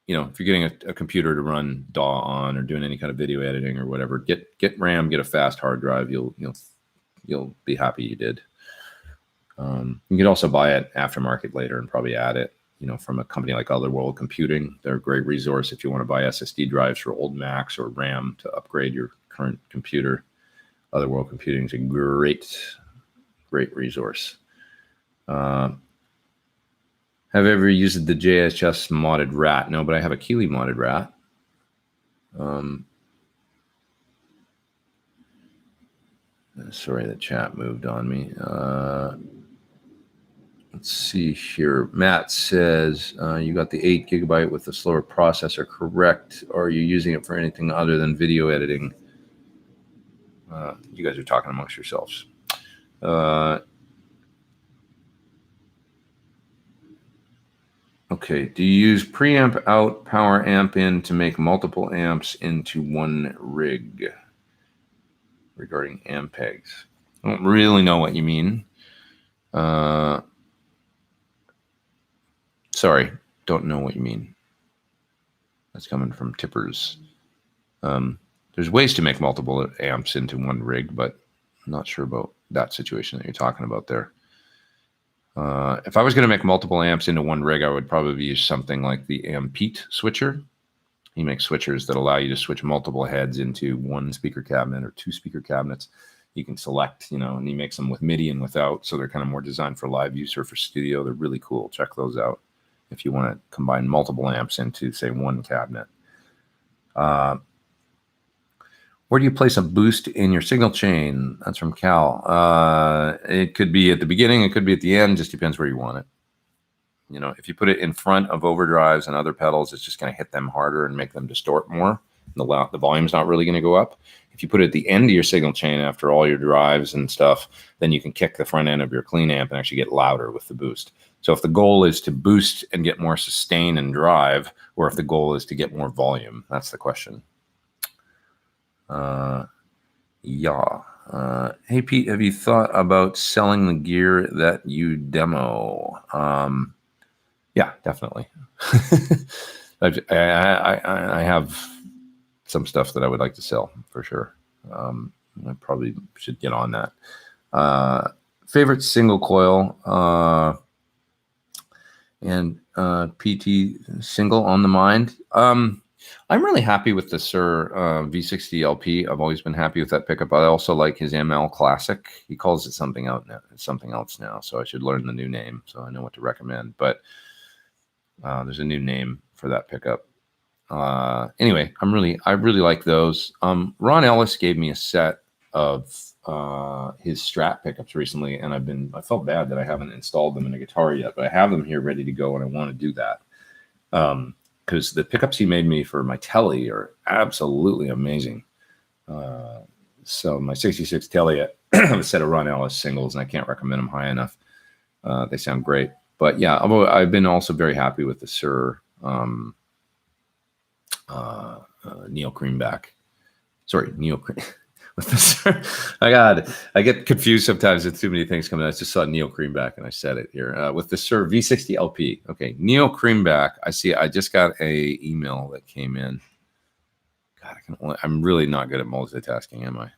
S1: If you're getting a computer to run DAW on, or doing any kind of video editing or whatever, get RAM, get a fast hard drive. You'll be happy you did. You can also buy it aftermarket later and probably add it, from a company like Otherworld Computing. They're a great resource if you want to buy SSD drives for old Macs or RAM to upgrade your current computer. Otherworld Computing is a great resource. Have you ever used the JHS modded rat? No, but I have a Keeley modded rat. Sorry, the chat moved on me. Let's see here. Matt says you got the 8 gigabyte with the slower processor, correct? Or are you using it for anything other than video editing? You guys are talking amongst yourselves. Okay. Do you use preamp out, power amp in to make multiple amps into one rig? Regarding ampegs, I don't really know what you mean. Sorry, don't know what you mean. That's coming from tippers. There's ways to make multiple amps into one rig, but I'm not sure about that situation that you're talking about there. If I was going to make multiple amps into one rig, I would probably use something like the Ampete switcher. He makes switchers that allow you to switch multiple heads into one speaker cabinet or 2 speaker cabinets. You can select, and he makes them with MIDI and without, so they're kind of more designed for live use or for studio. They're really cool. Check those out if you want to combine multiple amps into, say, one cabinet. Where do you place a boost in your signal chain? That's from Cal. It could be at the beginning. It could be at the end. Just depends where you want it. If you put it in front of overdrives and other pedals, it's just going to hit them harder and make them distort more. The volume's not really going to go up. If you put it at the end of your signal chain after all your drives and stuff, then you can kick the front end of your clean amp and actually get louder with the boost. So if the goal is to boost and get more sustain and drive, or if the goal is to get more volume, that's the question. Hey, Pete, have you thought about selling the gear that you demo? Yeah, definitely. I have some stuff that I would like to sell for sure. I probably should get on that. Favorite single coil and PT single on the mind. I'm really happy with the Sir V60 LP. I've always been happy with that pickup. I also like his ML Classic. He calls it something else now, so I should learn the new name so I know what to recommend. But there's a new name for that pickup. Anyway, I really like those. Ron Ellis gave me a set of his Strat pickups recently, and I felt bad that I haven't installed them in a guitar yet, but I have them here ready to go, and I want to do that. Because the pickups he made me for my Telly are absolutely amazing. So my 66 Telly, I have a set of Ron Ellis singles, and I can't recommend them high enough. They sound great. But yeah, I've been also very happy with the Sir Neil Creamback. Sorry, Neil Cream. With the Sir, I get confused sometimes with too many things coming out. I just saw Neil Creamback and I said it here. With the Sir V60 LP. Okay, Neil Creamback. I just got a email that came in. God, I'm really not good at multitasking, am I?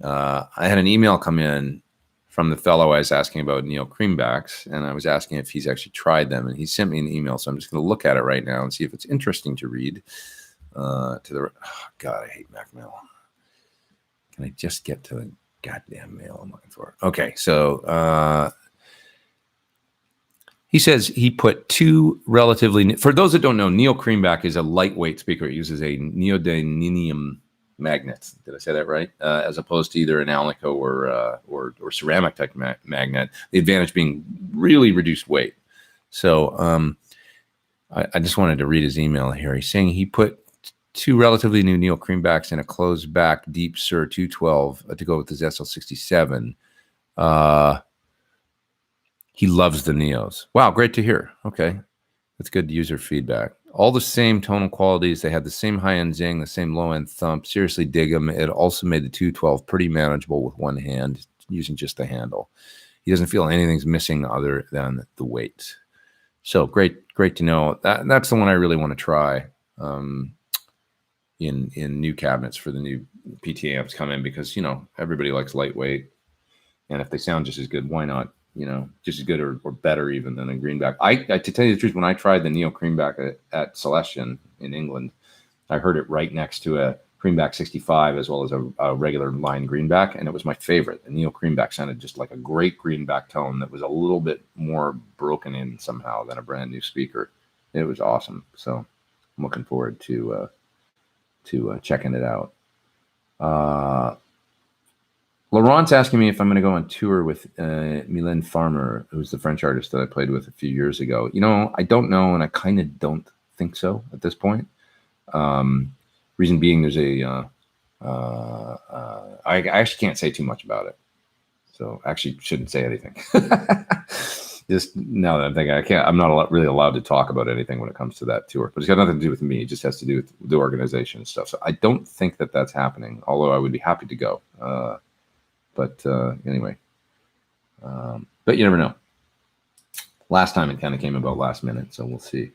S1: I had an email come in from the fellow I was asking about Neil Creambacks, and I was asking if he's actually tried them, and he sent me an email, so I'm just going to look at it right now and see if it's interesting to read. God, I hate Mac Mail. Can I just get to the goddamn mail I'm looking for? Okay, so he says he put 2 relatively... For those that don't know, Neil Creamback is a lightweight speaker. It uses a neodymium magnet. Did I say that right? As opposed to either an Alnico or ceramic type magnet. The advantage being really reduced weight. So I just wanted to read his email here. He's saying he put 2 relatively new Neil Creambacks in a closed back Deep Sur 212 to go with his SL67. He loves the Neos. Wow, great to hear. Okay, that's good user feedback. All the same tonal qualities. They had the same high-end zing, the same low-end thump. Seriously dig them. It also made the 212 pretty manageable with one hand, using just the handle. He doesn't feel anything's missing other than the weight. So great to know. That's the one I really want to try in new cabinets for the new PT amps come in, because, everybody likes lightweight. And if they sound just as good, why not? Just as good or better even than a Greenback. To tell you the truth, when I tried the Neil Creamback at Celestion in England, I heard it right next to a Creamback 65 as well as a regular line Greenback, and it was my favorite. The Neil Creamback sounded just like a great Greenback tone that was a little bit more broken in somehow than a brand new speaker. It was awesome. So I'm looking forward to checking it out. Laurent's asking me if I'm going to go on tour with Melon Farmer, who's the French artist that I played with a few years ago. You know, I don't know, and I kind of don't think so at this point. Reason being, there's I actually can't say too much about it, so I actually shouldn't say anything. Just now that I'm thinking, I'm not really allowed to talk about anything when it comes to that tour. But it's got nothing to do with me. It just has to do with the organization and stuff. So I don't think that that's happening, although I would be happy to go. But anyway, but you never know. Last time it kind of came about last minute, so we'll see.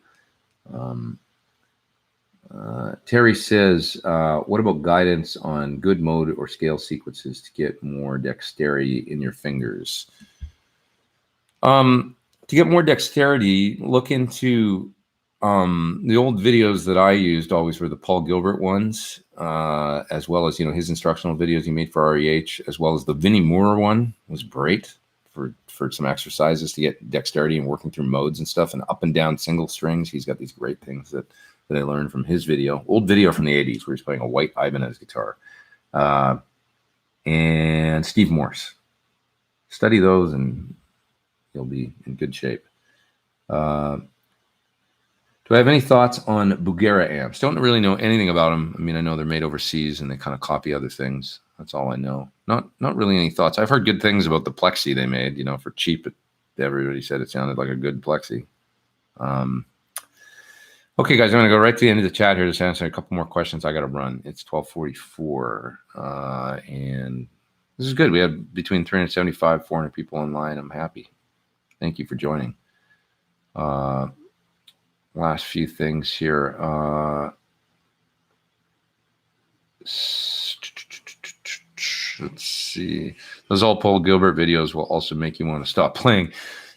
S1: Terry says, what about guidance on good mode or scale sequences to get more dexterity in your fingers? To get more dexterity, look into the old videos that I used always were the Paul Gilbert ones, as well as, you know, his instructional videos he made for REH, as well as the Vinnie Moore one was great for some exercises to get dexterity and working through modes and stuff, and up and down single strings. He's got these great things that I learned from his video, old video from the 80s where he's playing a white Ibanez guitar. And Steve Morse. Study those and you'll be in good shape. Do I have any thoughts on Bugera amps? Don't really know anything about them. I mean, I know they're made overseas and they kind of copy other things. That's all I know. Not really any thoughts. I've heard good things about the Plexi they made, you know, for cheap. Everybody said it sounded like a good Plexi. Okay, guys, I'm going to go right to the end of the chat here to answer a couple more questions. I got to run. It's 12:44, and this is good. We have between 375, 400 people online. I'm happy. Thank you for joining. Last few things here. Let's see. Those all Paul Gilbert videos will also make you want to stop playing.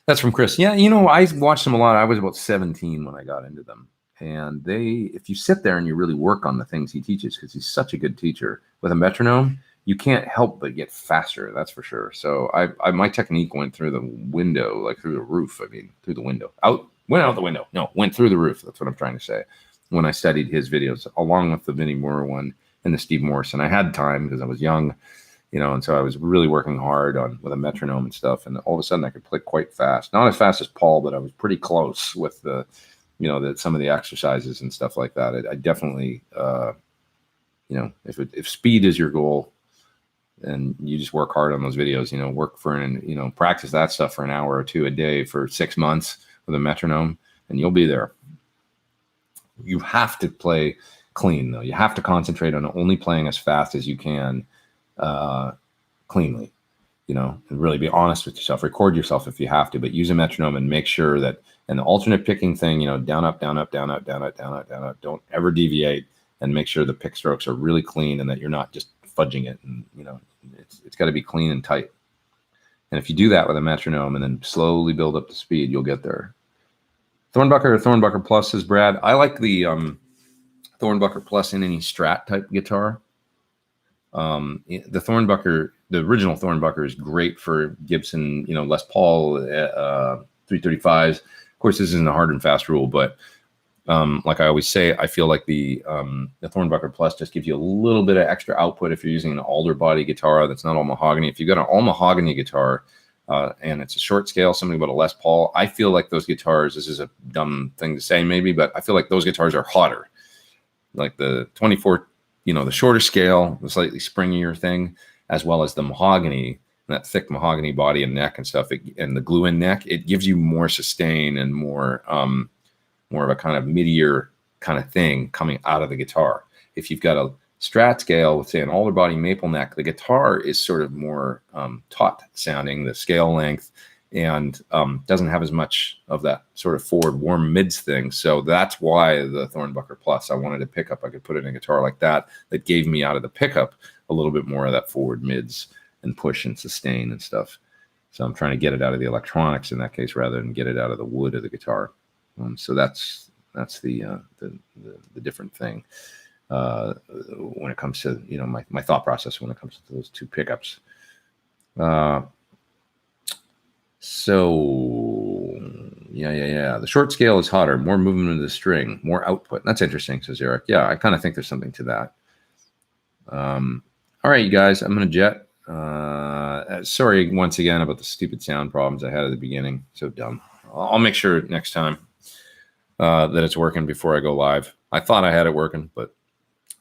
S1: That's from Chris. Yeah, you know, I watched them a lot. I was about 17 when I got into them. And if you sit there and you really work on the things he teaches, because he's such a good teacher, with a metronome, you can't help but get faster. That's for sure. So my technique went through the window, like through the roof. I mean, through the window. Went out the window. No, went through the roof. That's what I'm trying to say. When I studied his videos, along with the Vinnie Moore one and the Steve Morse, and I had time because I was young, you know, and so I was really working hard with a metronome and stuff. And all of a sudden, I could play quite fast. Not as fast as Paul, but I was pretty close with the, you know, some of the exercises and stuff like that. I definitely, you know, if speed is your goal, and you just work hard on those videos, you know, practice that stuff for an hour or two a day for 6 months with a metronome, and you'll be there. You have to play clean, though. You have to concentrate on only playing as fast as you can, cleanly, you know, and really be honest with yourself. Record yourself if you have to, but use a metronome and make sure that, and the alternate picking thing, you know, down, up, down, up, down, up, down, up, down, up, down, up. Don't ever deviate, and make sure the pick strokes are really clean and that you're not just fudging it. And, you know, it's got to be clean and tight. And if you do that with a metronome and then slowly build up the speed, you'll get there. Thornbucker or Thornbucker Plus, says Brad. I like the Thornbucker Plus in any Strat type guitar. The Thornbucker, the original Thornbucker, is great for Gibson, you know, Les Paul 335s. Of course, this isn't a hard and fast rule, but like I always say, I feel like the Thornbucker Plus just gives you a little bit of extra output if you're using an alder body guitar that's not all mahogany. If you've got an all mahogany guitar and it's a short scale, something about a Les Paul, I feel like those guitars, this is a dumb thing to say maybe, but I feel like those guitars are hotter. Like the 24, you know, the shorter scale, the slightly springier thing, as well as the mahogany, that thick mahogany body and neck and stuff, and the glue-in neck, it gives you more sustain and more of a kind of mid-ear kind of thing coming out of the guitar. If you've got a Strat scale with, say, an alder body maple neck, the guitar is sort of more taut sounding, the scale length, and doesn't have as much of that sort of forward warm mids thing. So that's why the Thornbucker Plus, I wanted a pickup I could put in a guitar like that gave me out of the pickup a little bit more of that forward mids and push and sustain and stuff. So I'm trying to get it out of the electronics in that case rather than get it out of the wood of the guitar. So that's the different thing when it comes to, you know, my thought process when it comes to those two pickups. So yeah. The short scale is hotter, more movement of the string, more output. That's interesting, says Eric. Yeah, I kind of think there's something to that. All right, you guys, I'm going to jet. Sorry once again about the stupid sound problems I had at the beginning. So dumb. I'll make sure next time that it's working before I go live. I thought I had it working, but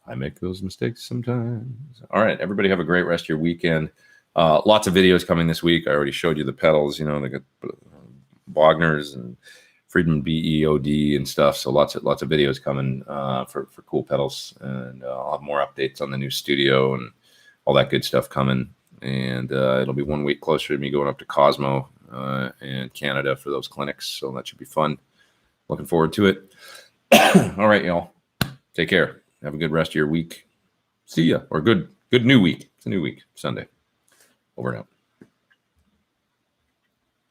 S1: I make those mistakes sometimes. All right, everybody have a great rest of your weekend. Lots of videos coming this week. I already showed you the pedals. You know, they got Wagner's and Friedman BEOD and stuff. So lots of videos coming for cool pedals, and I'll have more updates on the new studio and all that good stuff coming. And it'll be 1 week closer to me going up to Cosmo and Canada for those clinics. So that should be fun. Looking forward to it. All right, y'all. Take care. Have a good rest of your week. See ya. Or good new week. It's a new week. Sunday. Over and out.